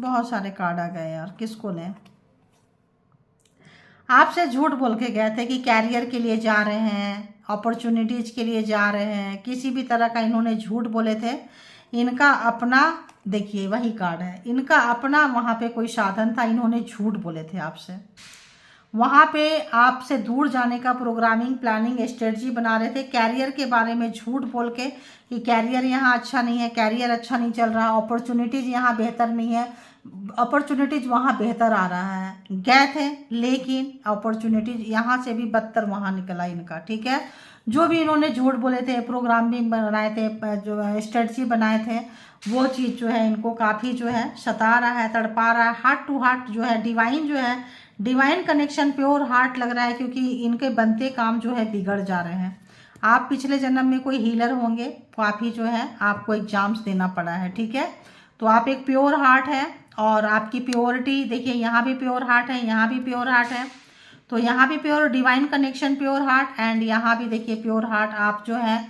[SPEAKER 1] बहुत सारे कार्ड आ गए यार, किसको लें। आपसे झूठ बोल के गए थे कि कैरियर के लिए जा रहे हैं, अपॉर्चुनिटीज के लिए जा रहे हैं, किसी भी तरह का इन्होंने झूठ बोले थे। इनका अपना, देखिए वही कार्ड है, इनका अपना वहाँ पे कोई साधन था, इन्होंने झूठ बोले थे आपसे। वहाँ पे आपसे दूर जाने का प्रोग्रामिंग, प्लानिंग, स्ट्रेटजी बना रहे थे। कैरियर के बारे में झूठ बोल के कि कैरियर यहाँ अच्छा नहीं है, कैरियर अच्छा नहीं चल रहा, अपॉर्चुनिटीज़ यहाँ बेहतर नहीं है, अपॉर्चुनिटीज़ वहाँ बेहतर आ रहा है, गए थे, लेकिन अपॉर्चुनिटीज़ यहाँ से भी बदतर वहाँ निकला इनका। ठीक है, जो भी इन्होंने झूठ बोले थे, प्रोग्रामिंग बनाए थे, जो स्ट्रेटजी बनाए थे, वो चीज़ जो है इनको काफ़ी जो है सता रहा है, तड़पा रहा है। हार्ट टू हार्ट जो है, डिवाइन जो है, डिवाइन कनेक्शन, प्योर हार्ट लग रहा है, क्योंकि इनके बनते काम जो है बिगड़ जा रहे हैं। आप पिछले जन्म में कोई हीलर होंगे, काफ़ी जो है आपको एग्जाम्स देना पड़ा है। ठीक है, तो आप एक प्योर हार्ट है, और आपकी प्योरिटी देखिए, यहाँ भी प्योर हार्ट है, यहाँ भी प्योर हार्ट है, तो यहाँ भी pure divine connection, pure heart, and यहाँ भी देखिए प्योर हार्ट। आप जो है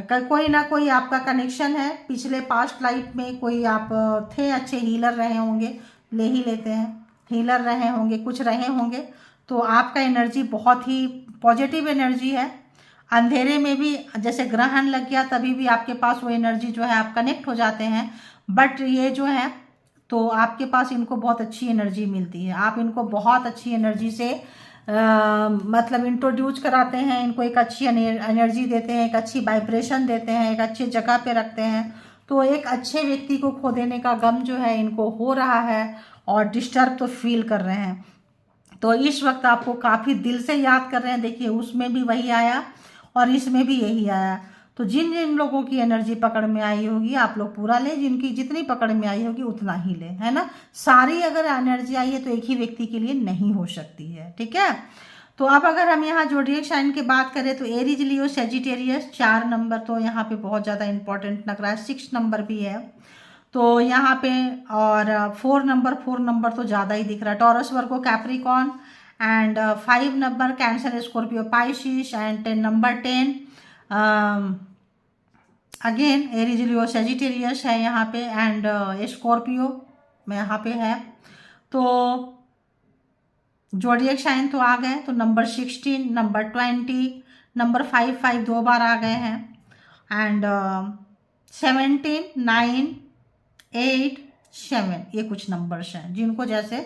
[SPEAKER 1] कोई ना कोई आपका कनेक्शन है, पिछले पास्ट लाइफ में कोई आप थे, अच्छे हीलर रहे होंगे, ले ही लेते हैं, हीलर रहे होंगे, कुछ रहे होंगे, तो आपका एनर्जी बहुत ही पॉजिटिव एनर्जी है। अंधेरे में भी जैसे ग्रहण लग गया तभी भी आपके पास वो एनर्जी जो है आप कनेक्ट हो जाते हैं, बट ये जो है तो आपके पास इनको बहुत अच्छी एनर्जी मिलती है। आप इनको बहुत अच्छी एनर्जी से मतलब इंट्रोड्यूस कराते हैं, इनको एक अच्छी एनर्जी देते हैं, एक अच्छी वाइब्रेशन देते हैं, एक अच्छी जगह पे रखते हैं। तो एक अच्छे व्यक्ति को खो देने का गम जो है इनको हो रहा है, और डिस्टर्ब तो फील कर रहे हैं। तो इस वक्त आपको काफ़ी दिल से याद कर रहे हैं। देखिए उसमें भी वही आया और इसमें भी यही आया। तो जिन जिन लोगों की एनर्जी पकड़ में आई होगी आप लोग पूरा लें, जिनकी जितनी पकड़ में आई होगी उतना ही लें, है ना। सारी अगर एनर्जी आई है तो एक ही व्यक्ति के लिए नहीं हो सकती है। ठीक है, तो अब अगर हम यहाँ ज़ोडिएक साइन की बात करें तो एरीज, लियो, सेजिटेरियस, 4 नंबर तो यहाँ पे बहुत ज़्यादा इंपॉर्टेंट लग रहा है। 6 नंबर भी है तो यहाँ पे, और 4 नंबर तो ज़्यादा ही दिख रहा है। Taurus, Virgo, Capricorn, and 5 number cancer, Scorpio, Pisces, and 10 number 10 again Aries, Leo, Sagittarius है यहाँ पे, एंड स्कॉर्पियो में यहाँ पे है। तो ज़ोडिएक साइन तो आ गए, तो नंबर 16, नंबर 20, नंबर 5 2 बार आ गए हैं, एंड 17, 9, 8, 7 ये कुछ नंबर्स हैं जिनको जैसे,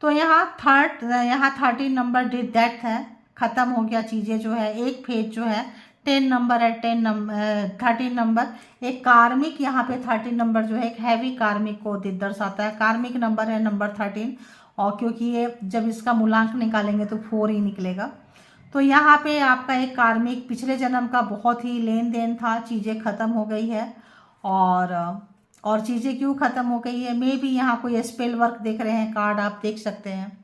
[SPEAKER 1] तो यहाँ 13 नंबर डेथ है, ख़त्म हो गया चीज़ें जो है, एक फेज जो है 10 नंबर है, 13 नंबर एक कार्मिक, यहाँ पे 13 नंबर जो है एक हैवी कार्मिक को दर्शाता है। कार्मिक नंबर है नंबर 13, और क्योंकि ये जब इसका मूलांक निकालेंगे तो 4 ही निकलेगा। तो यहाँ पे आपका एक कार्मिक पिछले जन्म का बहुत ही लेन देन था, चीज़ें ख़त्म हो गई है। और चीज़ें क्यों ख़त्म हो गई है, मे भी यहाँ कोई स्पेल वर्क देख रहे हैं, कार्ड आप देख सकते हैं।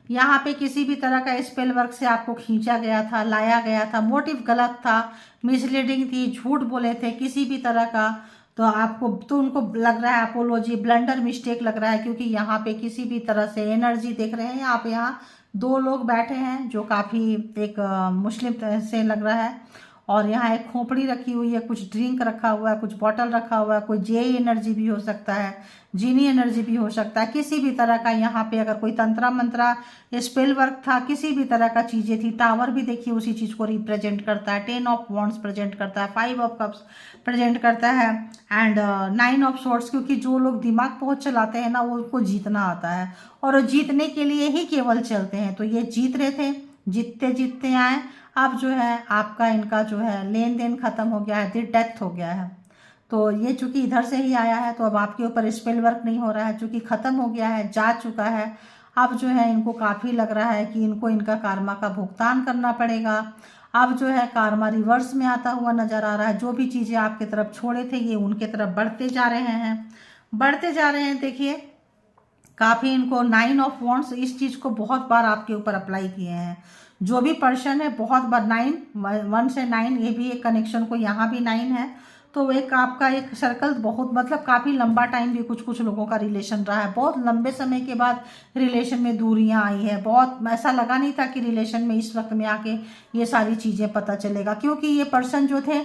[SPEAKER 1] यहाँ पे किसी भी तरह का स्पेल वर्क से आपको खींचा गया था, लाया गया था, मोटिव गलत था, मिसलीडिंग थी, झूठ बोले थे किसी भी तरह का, तो आपको तो उनको लग रहा है अपोलॉजी, ब्लंडर, मिस्टेक लग रहा है, क्योंकि यहाँ पे किसी भी तरह से एनर्जी देख रहे हैं। आप यहाँ 2 लोग बैठे हैं जो काफ़ी एक मुस्लिम से लग रहा है, और यहाँ एक खोपड़ी रखी हुई है, कुछ ड्रिंक रखा हुआ है, कुछ बॉटल रखा हुआ है, कोई जे एनर्जी भी हो सकता है, जीनी एनर्जी भी हो सकता है, किसी भी तरह का। यहाँ पे अगर कोई तंत्रा मंत्रा स्पेल वर्क था, किसी भी तरह का चीज़ें थी। टावर भी देखिए उसी चीज़ को रिप्रेजेंट करता है, 10 ऑफ वॉन्ड्स प्रेजेंट करता है, 5 ऑफ कप्स प्रेजेंट करता है, एंड 9 ऑफ सोर्ड्स, क्योंकि जो लोग दिमाग बहुत चलाते हैं ना वो उनको जीतना आता है, और जीतने के लिए ही केवल चलते हैं। तो ये जीत रहे थे, जीतते जीतते आए। अब जो है आपका इनका जो है लेन देन ख़त्म हो गया है, डेथ हो गया है। तो ये चूँकि इधर से ही आया है तो अब आपके ऊपर स्पेल वर्क नहीं हो रहा है, चूँकि ख़त्म हो गया है, जा चुका है। अब जो है इनको काफ़ी लग रहा है कि इनको इनका कार्मा का भुगतान करना पड़ेगा। अब जो है कार्मा रिवर्स में आता हुआ नज़र आ रहा है। जो भी चीज़ें आपकी तरफ छोड़े थे ये उनके तरफ बढ़ते जा रहे हैं, बढ़ते जा रहे हैं। देखिए काफ़ी इनको 9 ऑफ वॉन्ड्स इस चीज़ को बहुत बार आपके ऊपर अप्लाई किए हैं। जो भी पर्सन है बहुत बार 9, 1 से 9 ये भी एक कनेक्शन को, यहाँ भी 9 है, तो एक आपका एक सर्कल बहुत मतलब काफ़ी लंबा टाइम भी कुछ लोगों का रिलेशन रहा है। बहुत लंबे समय के बाद रिलेशन में दूरियां आई है। बहुत ऐसा लगा नहीं था कि रिलेशन में इस वक्त में आके ये सारी चीज़ें पता चलेगा, क्योंकि ये पर्सन जो थे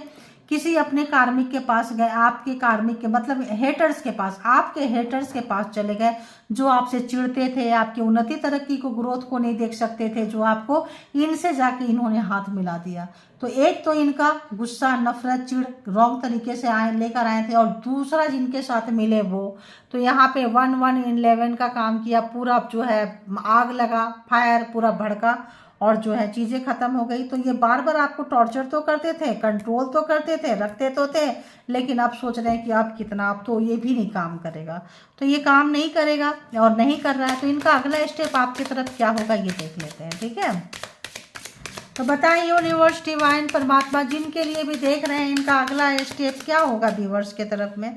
[SPEAKER 1] किसी अपने कार्मिक के पास गए, आपके कार्मिक के मतलब हेटर्स के पास, आपके हेटर्स के पास चले गए, जो आपसे चिढ़ते थे, आपकी उन्नति तरक्की को, ग्रोथ को नहीं देख सकते थे, जो आपको इनसे जाके इन्होंने हाथ मिला दिया। तो एक तो इनका गुस्सा, नफरत, चिढ़ रॉन्ग तरीके से लेकर आए थे, और दूसरा जिनके साथ मिले वो तो यहाँ पे 1111 का काम किया, पूरा जो है आग लगा, फायर पूरा भड़का, और जो है चीज़ें ख़त्म हो गई। तो ये बार बार आपको टॉर्चर तो करते थे, कंट्रोल तो करते थे, रखते तो थे, लेकिन अब सोच रहे हैं कि अब कितना, अब तो ये भी नहीं काम करेगा। तो ये काम नहीं करेगा और नहीं कर रहा है, तो इनका अगला स्टेप आपकी तरफ क्या होगा ये देख लेते हैं। ठीक है, तो बताएं यूनिवर्स, डिवाइन, परमात्मा, जिनके लिए भी देख रहे हैं, इनका अगला स्टेप क्या होगा व्यूअर्स के तरफ में,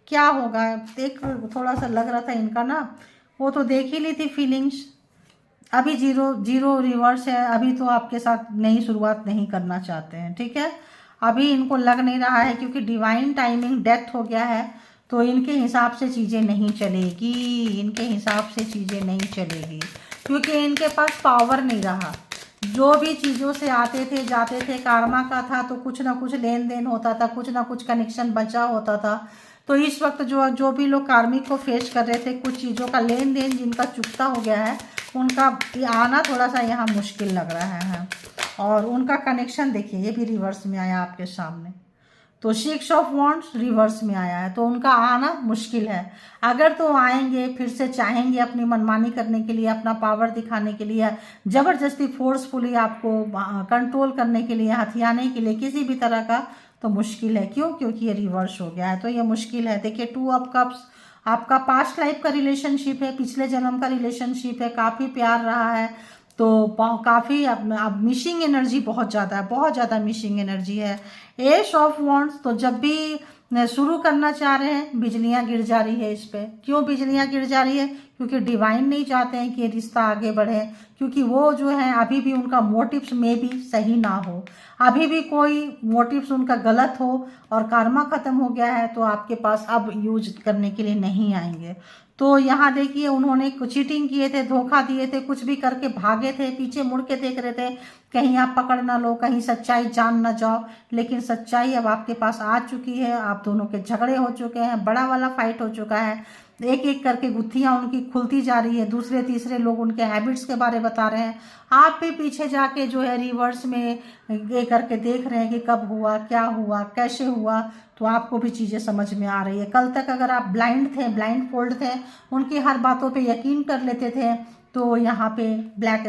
[SPEAKER 1] क्या होगा। देख थोड़ा सा लग रहा था इनका ना, वो तो देख ही ली थी फीलिंग्स। अभी जीरो रिवर्स है, अभी तो आपके साथ नई शुरुआत नहीं करना चाहते हैं। ठीक है, अभी इनको लग नहीं रहा है, क्योंकि डिवाइन टाइमिंग डेथ हो गया है, तो इनके हिसाब से चीज़ें नहीं चलेगी, इनके हिसाब से चीज़ें नहीं चलेगी, क्योंकि इनके पास पावर नहीं रहा। जो भी चीज़ों से आते थे जाते थे, कार्मा का था, तो कुछ ना कुछ लेन देन होता था, कुछ ना कुछ कनेक्शन बचा होता था। तो इस वक्त जो भी लोग कार्मिक को फेस कर रहे थे, कुछ चीज़ों का लेन देन जिनका चुकता हो गया है, उनका आना थोड़ा सा यहाँ मुश्किल लग रहा है। और उनका कनेक्शन देखिए, ये भी रिवर्स में आया आपके सामने, तो 6 ऑफ वॉन्ड्स रिवर्स में आया है, तो उनका आना मुश्किल है। अगर तो आएंगे, फिर से चाहेंगे अपनी मनमानी करने के लिए, अपना पावर दिखाने के लिए, ज़बरदस्ती फोर्सफुली आपको कंट्रोल करने के लिए, हथियाने के लिए, किसी भी तरह का, तो मुश्किल है। क्यों? क्योंकि ये रिवर्स हो गया है, तो ये मुश्किल है। देखिए 2 ऑफ कप्स आपका पास्ट लाइफ का रिलेशनशिप है, पिछले जन्म का रिलेशनशिप है, काफ़ी प्यार रहा है, तो काफ़ी अब मिसिंग एनर्जी बहुत ज़्यादा मिसिंग एनर्जी है। एस ऑफ वॉन्ड्स, तो जब भी शुरू करना चाह रहे हैं, बिजलियां गिर जा रही है इस पे। क्यों बिजलियां गिर जा रही है? क्योंकि डिवाइन नहीं चाहते हैं कि ये रिश्ता आगे बढ़े, क्योंकि वो जो है अभी भी उनका मोटिव्स में भी सही ना हो, अभी भी कोई मोटिव्स उनका गलत हो, और कार्मा ख़त्म हो गया है, तो आपके पास अब यूज करने के लिए नहीं आएंगे। तो यहाँ देखिए, उन्होंने चीटिंग किए थे, धोखा दिए थे, कुछ भी करके भागे थे, पीछे मुड़ के देख रहे थे कहीं आप पकड़ ना लो, कहीं सच्चाई जान ना जाओ, लेकिन सच्चाई अब आपके पास आ चुकी है। आप दोनों के झगड़े हो चुके हैं, बड़ा वाला फाइट हो चुका है, एक एक करके गुत्थियां उनकी खुलती जा रही है, दूसरे तीसरे लोग उनके हैबिट्स के बारे बता रहे हैं। आप भी पीछे जाके जो है रिवर्स में ये करके देख रहे हैं कि कब हुआ, क्या हुआ, कैसे हुआ, तो आपको भी चीज़ें समझ में आ रही है। कल तक अगर आप ब्लाइंड थे, ब्लाइंड फोल्ड थे, उनकी हर बातों पे यकीन कर लेते थे, तो यहाँ पे ब्लैक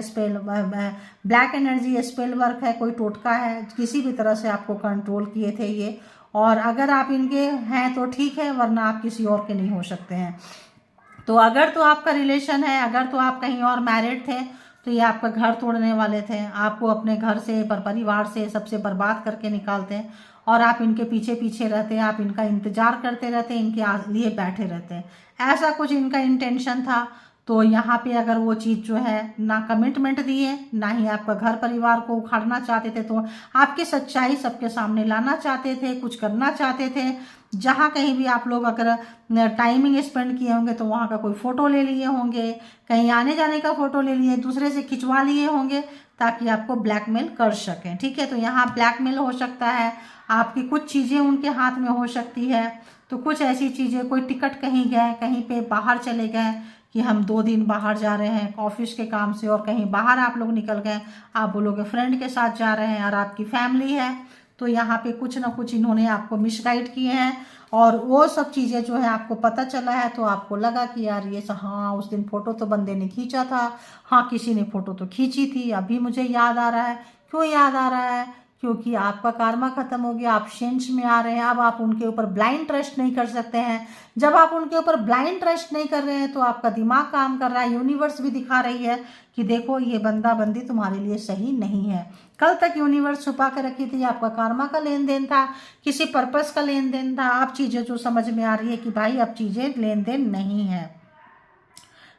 [SPEAKER 1] एनर्जी स्पेल वर्क है, कोई टोटका है, किसी भी तरह से आपको कंट्रोल किए थे ये। और अगर आप इनके हैं तो ठीक है, वरना आप किसी और के नहीं हो सकते हैं। तो अगर तो आपका रिलेशन है, अगर तो आप कहीं और मैरिड थे, तो ये आपका घर तोड़ने वाले थे, आपको अपने घर से, परिवार से सबसे बर्बाद करके निकालते हैं, और आप इनके पीछे पीछे रहते हैं, आप इनका इंतजार करते रहते हैं, इनके लिए बैठे रहते हैं, ऐसा कुछ इनका इंटेंशन था। तो यहाँ पे अगर वो चीज़ जो है ना कमिटमेंट दिए, ना ही आपका घर परिवार को उखाड़ना चाहते थे, तो आपकी सच्चाई सबके सामने लाना चाहते थे, कुछ करना चाहते थे। जहाँ कहीं भी आप लोग अगर टाइमिंग स्पेंड किए होंगे, तो वहाँ का कोई फ़ोटो ले लिए होंगे, कहीं आने जाने का फ़ोटो ले लिए, दूसरे से खिंचवा लिए होंगे, ताकि आपको ब्लैकमेल कर सकें। ठीक है, तो यहाँ ब्लैकमेल हो सकता है, आपकी कुछ चीज़ें उनके हाथ में हो सकती है। तो कुछ ऐसी चीज़ें, कोई टिकट कहीं गए, कहीं पे बाहर चले गए कि हम 2 दिन बाहर जा रहे हैं ऑफिस के काम से, और कहीं बाहर आप लोग निकल गए, आप बोलोगे फ्रेंड के साथ जा रहे हैं और आपकी फैमिली है, तो यहाँ पे कुछ ना कुछ इन्होंने आपको मिसगाइड किए हैं, और वो सब चीज़ें जो है आपको पता चला है, तो आपको लगा कि यार ये हाँ उस दिन फ़ोटो तो बंदे ने खींचा था, हाँ किसी ने फ़ोटो तो खींची थी, अभी मुझे याद आ रहा है। क्यों याद आ रहा है? क्योंकि आपका कार्मा खत्म हो गया, आप चेंज में आ रहे हैं, अब आप उनके ऊपर ब्लाइंड ट्रस्ट नहीं कर सकते हैं। जब आप उनके ऊपर ब्लाइंड ट्रस्ट नहीं कर रहे हैं, तो आपका दिमाग काम कर रहा है, यूनिवर्स भी दिखा रही है कि देखो ये बंदा बंदी तुम्हारे लिए सही नहीं है। कल तक यूनिवर्स छुपा कर रखी थी, आपका कार्मा का लेन देन था, किसी पर्पस का लेन देन था। अब चीज़ें जो समझ में आ रही है कि भाई अब चीज़ें लेन देन नहीं है,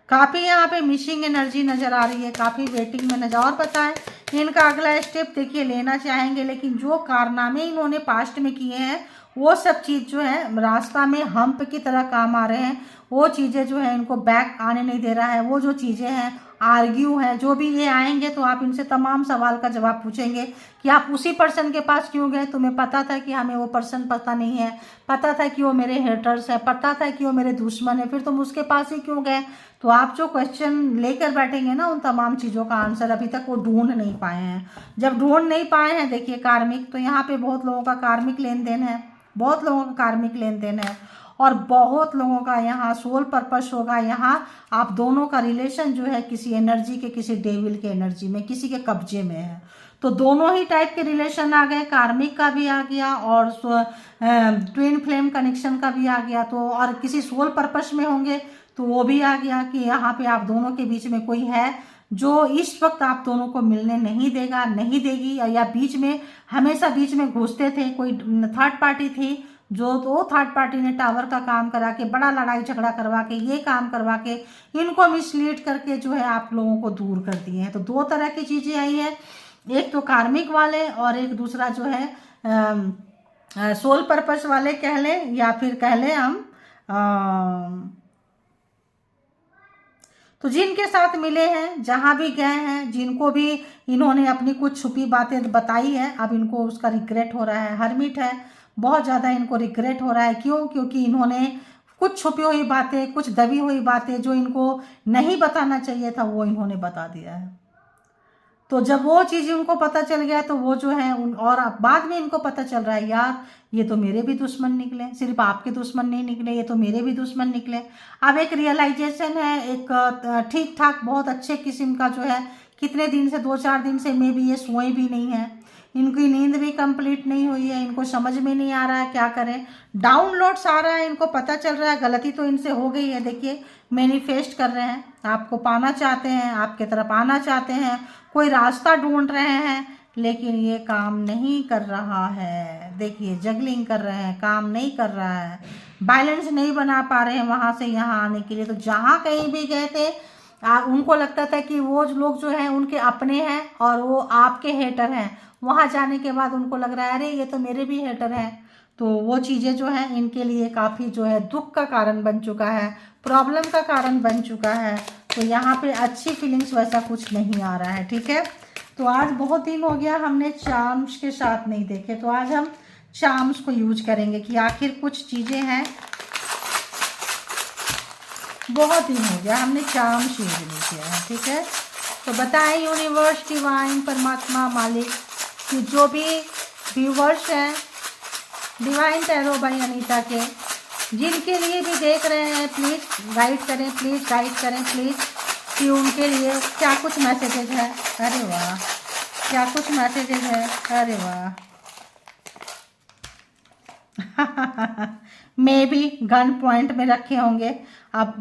[SPEAKER 1] काफ़ी यहाँ पे मिसिंग एनर्जी नज़र आ रही है, काफ़ी वेटिंग में नज़र। और बताएं इनका अगला स्टेप देखिए, लेना चाहेंगे, लेकिन जो कारनामे इन्होंने पास्ट में किए हैं, वो सब चीज़ जो है रास्ता में हम्प की तरह काम आ रहे हैं। वो चीज़ें जो है इनको बैक आने नहीं दे रहा है, वो जो चीज़ें हैं आर्ग्यू हैं, जो भी ये आएंगे तो आप इनसे तमाम सवाल का जवाब पूछेंगे कि आप उसी पर्सन के पास क्यों गए, तुम्हें पता था कि हमें वो पर्सन पता नहीं है, पता था कि वो मेरे हेटर्स है, पता था कि वो मेरे दुश्मन है, फिर तुम उसके पास ही क्यों गए। तो आप जो क्वेश्चन लेकर बैठेंगे ना, उन तमाम चीज़ों का आंसर अभी तक वो ढूंढ नहीं पाए हैं। जब ढूंढ नहीं पाए हैं, देखिए कार्मिक, तो यहाँ पे बहुत लोगों का कार्मिक लेन देन है, बहुत लोगों का कार्मिक लेन देन है, और बहुत लोगों का यहाँ सोल पर्पस होगा। यहाँ आप दोनों का रिलेशन जो है किसी एनर्जी के, किसी डेविल के एनर्जी में, किसी के कब्जे में है। तो दोनों ही टाइप के रिलेशन आ गए, कार्मिक का भी आ गया और ट्विन फ्लेम कनेक्शन का भी आ गया। तो और किसी सोल पर्पस में होंगे तो वो भी आ गया कि यहाँ पे आप दोनों के बीच में कोई है जो इस वक्त आप दोनों को मिलने नहीं देगा, नहीं देगी, या बीच में हमेशा बीच में घुसते थे। कोई थर्ड पार्टी थी जो, तो थर्ड पार्टी ने टावर का काम करा के, बड़ा लड़ाई झगड़ा करवा के, ये काम करवा के, इनको मिसलीड करके जो है आप लोगों को दूर कर दिए हैं। तो दो तरह की चीज़ें आई है, एक तो कार्मिक वाले और एक दूसरा जो है सोल पर्पस वाले कह लें, या फिर कह लें हम तो जिनके साथ मिले हैं, जहाँ भी गए हैं, जिनको भी इन्होंने अपनी कुछ छुपी बातें बताई है, अब इनको उसका रिग्रेट हो रहा है। हरमिट है, बहुत ज़्यादा इनको रिग्रेट हो रहा है। क्यों? क्योंकि इन्होंने कुछ छुपी हुई बातें, कुछ दबी हुई बातें जो इनको नहीं बताना चाहिए था, वो इन्होंने बता दिया है। तो जब वो चीज़ उनको पता चल गया तो वो जो है और अब बाद में इनको पता चल रहा है, यार ये तो मेरे भी दुश्मन निकले, सिर्फ आपके दुश्मन नहीं निकले, ये तो मेरे भी दुश्मन निकले। अब एक रियलाइजेशन है, एक ठीक ठाक बहुत अच्छे किस्म का जो है, कितने दिन से, 2-4 दिन से मे भी ये सोए भी नहीं है, इनकी नींद भी कंप्लीट नहीं हुई है, इनको समझ में नहीं आ रहा है क्या करें। डाउनलोड्स आ रहा है, इनको पता चल रहा है गलती तो इनसे हो गई है। देखिए मैनिफेस्ट कर रहे हैं, आपको पाना चाहते हैं, आपके तरफ आना चाहते हैं, कोई रास्ता ढूंढ रहे हैं, लेकिन ये काम नहीं कर रहा है। देखिए जगलिंग कर रहे हैं, काम नहीं कर रहा है, बैलेंस नहीं बना पा रहे हैं वहाँ से यहाँ आने के लिए। तो जहाँ कहीं भी गए थे उनको लगता था कि वो लोग जो हैं उनके अपने हैं और वो आपके हेटर हैं। वहाँ जाने के बाद उनको लग रहा है अरे ये तो मेरे भी हेटर हैं। तो वो चीज़ें जो हैं इनके लिए काफ़ी जो है दुख का कारण बन चुका है, प्रॉब्लम का कारण बन चुका है। तो यहाँ पे अच्छी फीलिंग्स वैसा कुछ नहीं आ रहा है। ठीक है, तो आज बहुत दिन हो गया हमने चार्म्स के साथ नहीं देखे, तो आज हम चार्म्स को यूज करेंगे कि आखिर कुछ चीज़ें हैं, बहुत दिन हो गया हमने चार्म्स यूज नहीं किया है। ठीक है, तो बताएं यूनिवर्स, डिवाइन, परमात्मा, मालिक कि जो भी व्यूवर्स हैं डिवाइन टैरो बाय अनीता के, जिनके लिए भी देख रहे हैं, प्लीज़ गाइड करें, प्लीज़ गाइड करें, प्लीज़ कि उनके लिए क्या कुछ मैसेजेज है। अरे वाह, क्या कुछ मैसेजेज है, अरे वाह मे भी गन पॉइंट में रखे होंगे। अब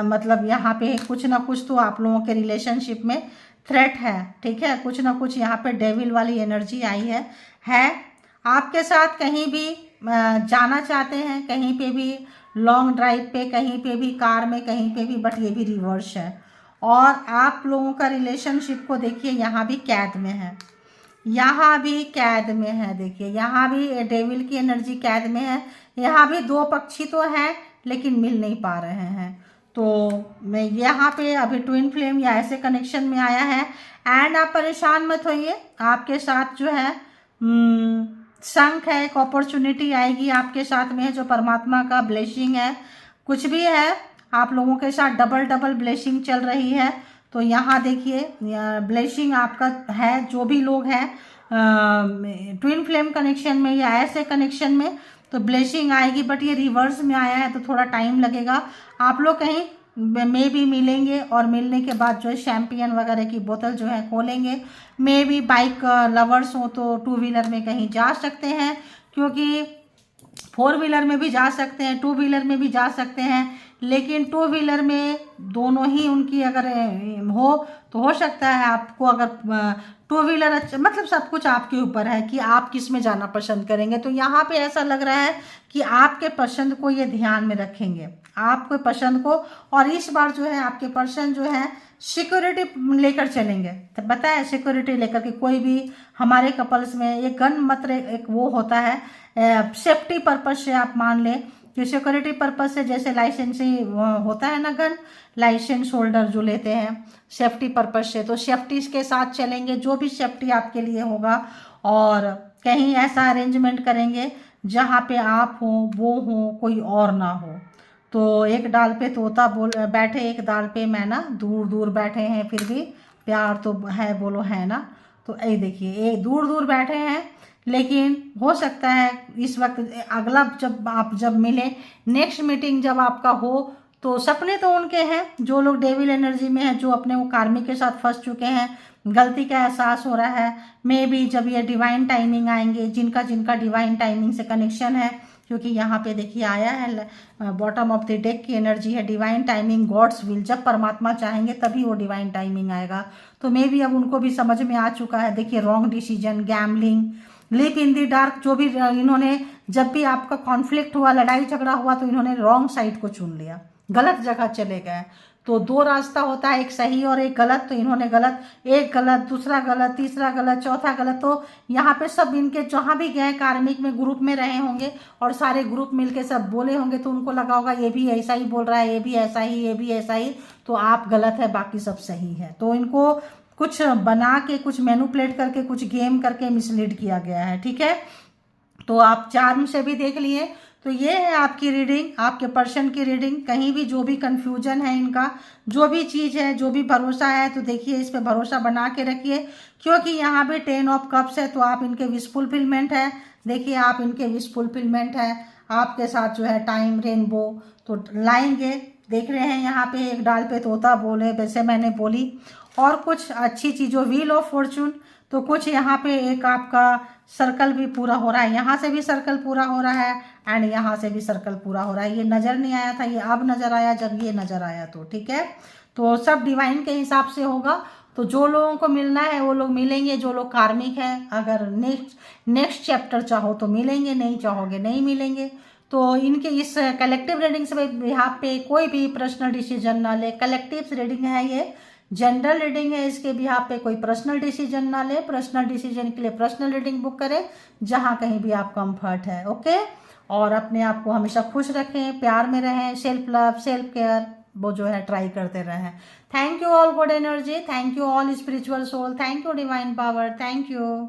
[SPEAKER 1] मतलब यहाँ पे कुछ ना कुछ तो आप लोगों के रिलेशनशिप में थ्रेट है। ठीक है, कुछ ना कुछ यहाँ पे डेविल वाली एनर्जी आई है आपके साथ। कहीं भी जाना चाहते हैं, कहीं पे भी लॉन्ग ड्राइव पे, कहीं पे भी कार में, कहीं पे भी, बट ये भी रिवर्स है। और आप लोगों का रिलेशनशिप को देखिए, यहाँ भी कैद में है, यहाँ भी कैद में है। देखिए यहाँ भी डेविल की एनर्जी कैद में है। यहाँ भी दो पक्षी तो हैं लेकिन मिल नहीं पा रहे हैं। तो मैं यहाँ पे अभी ट्विन फ्लेम या ऐसे कनेक्शन में आया है। एंड आप परेशान मत होइए, आपके साथ जो है शंख है, एक अपॉर्चुनिटी आएगी आपके साथ में, जो परमात्मा का ब्लेसिंग है। कुछ भी है, आप लोगों के साथ डबल डबल ब्लेसिंग चल रही है। तो यहाँ देखिए ब्लेसिंग आपका है, जो भी लोग हैं ट्विन फ्लेम कनेक्शन में या ऐसे कनेक्शन में, तो ब्लेसिंग आएगी। बट ये रिवर्स में आया है तो थोड़ा टाइम लगेगा। आप लोग कहीं में भी मिलेंगे और मिलने के बाद जो है शैम्पियन वगैरह की बोतल जो है खोलेंगे। मे भी बाइक लवर्स हो तो 2 व्हीलर में कहीं जा सकते हैं, क्योंकि 4 व्हीलर में भी जा सकते हैं, 2 व्हीलर में भी जा सकते हैं। लेकिन 2 व्हीलर में दोनों ही उनकी अगर हो तो हो सकता है आपको, अगर 2 व्हीलर अच्छा, मतलब सब कुछ आपके ऊपर है कि आप किस में जाना पसंद करेंगे। तो यहाँ पे ऐसा लग रहा है कि आपके पसंद को ये ध्यान में रखेंगे, आपके पसंद को। और इस बार जो है आपके पर्सन जो है सिक्योरिटी लेकर चलेंगे। तो बताया सिक्योरिटी लेकर के, कोई भी हमारे कपल्स में एक गन मत एक वो होता है सेफ्टी पर्पज से, आप मान लें कि सिक्योरिटी पर्पज से, जैसे लाइसेंसिंग होता है ना गन, लाइसेंस होल्डर जो लेते हैं सेफ्टी पर्पज से, तो सेफ्टी के साथ चलेंगे, जो भी सेफ्टी आपके लिए होगा। और कहीं ऐसा अरेंजमेंट करेंगे जहाँ पे आप हो, वो हो, कोई और ना हो। तो एक डाल पे तोता बोल बैठे, एक डाल पे मैना, दूर दूर बैठे हैं फिर भी प्यार तो है, बोलो है ना। तो ये देखिए, ये दूर दूर बैठे हैं, लेकिन हो सकता है इस वक्त अगला जब मिले, नेक्स्ट मीटिंग जब आपका हो, तो सपने तो उनके हैं जो लोग डेविल एनर्जी में हैं, जो अपने वो कार्मिक के साथ फंस चुके हैं, गलती का एहसास हो रहा है। मे बी जब ये डिवाइन टाइमिंग आएंगे, जिनका जिनका डिवाइन टाइमिंग से कनेक्शन है, क्योंकि यहाँ पे देखिए आया है बॉटम ऑफ द डेक की एनर्जी है डिवाइन टाइमिंग, गॉड्स विल, जब परमात्मा चाहेंगे तभी वो डिवाइन टाइमिंग आएगा। तो मे बी अब उनको भी समझ में आ चुका है। देखिए wrong decision, gambling, lip in the Dark, जो भी इन्होंने, जब भी आपका कॉन्फ्लिक्ट हुआ, लड़ाई झगड़ा हुआ, तो इन्होंने रॉन्ग साइड को चुन लिया, गलत जगह चले गए। तो दो रास्ता होता है, एक सही और एक गलत, तो इन्होंने गलत, एक गलत, दूसरा गलत, तीसरा गलत, चौथा गलत। तो यहाँ पे सब इनके जहाँ भी गए कार्मिक में ग्रुप में रहे होंगे और सारे ग्रुप मिलके सब बोले होंगे, तो उनको लगा होगा ये भी ऐसा ही बोल रहा है, ये भी ऐसा ही, ये भी ऐसा ही, तो आप गलत है, बाकी सब सही है। तो इनको कुछ बना के, कुछ मैनिपुलेट करके, कुछ गेम करके मिसलीड किया गया है। ठीक है, तो आप चार्म से भी देख लिए। तो ये है आपकी रीडिंग, आपके पर्सन की रीडिंग। कहीं भी जो भी कंफ्यूजन है इनका, जो भी चीज़ है, जो भी भरोसा है, तो देखिए इस पे भरोसा बना के रखिए, क्योंकि यहाँ पे 10 ऑफ कप्स है, तो आप इनके विश फुलफिलमेंट है। देखिए आप इनके विश फुलफिलमेंट है, आपके साथ जो है टाइम रेनबो तो लाएंगे। देख रहे हैं यहाँ पे एक डाल पे तोता बोले, वैसे मैंने बोली, और कुछ अच्छी चीज़ों, व्हील ऑफ फॉर्चून, तो कुछ यहाँ पे एक आपका सर्कल भी पूरा हो रहा है, यहाँ से भी सर्कल पूरा हो रहा है, एंड यहाँ से भी सर्कल पूरा हो रहा है। ये नज़र नहीं आया था, ये अब नज़र आया जब ये नज़र आया। तो ठीक है, तो सब डिवाइन के हिसाब से होगा। तो जो लोगों को मिलना है वो लोग मिलेंगे, जो लोग कार्मिक हैं, अगर नेक्स्ट चैप्टर चाहो तो मिलेंगे, नहीं चाहोगे नहीं मिलेंगे। तो इनके इस कलेक्टिव रीडिंग से यहाँ पे कोई भी पर्सनल डिसीजन ना ले। कलेक्टिव रीडिंग है, ये जनरल रीडिंग है, इसके भी यहाँ पे कोई पर्सनल डिसीजन ना ले। पर्सनल डिसीजन के लिए पर्सनल रीडिंग बुक करें, जहाँ कहीं भी आप कंफर्ट है। ओके, और अपने आप को हमेशा खुश रखें, प्यार में रहें, सेल्फ लव, सेल्फ केयर वो जो है ट्राई करते रहें। Thank you all good energy, thank you all spiritual soul, thank you divine power, thank you.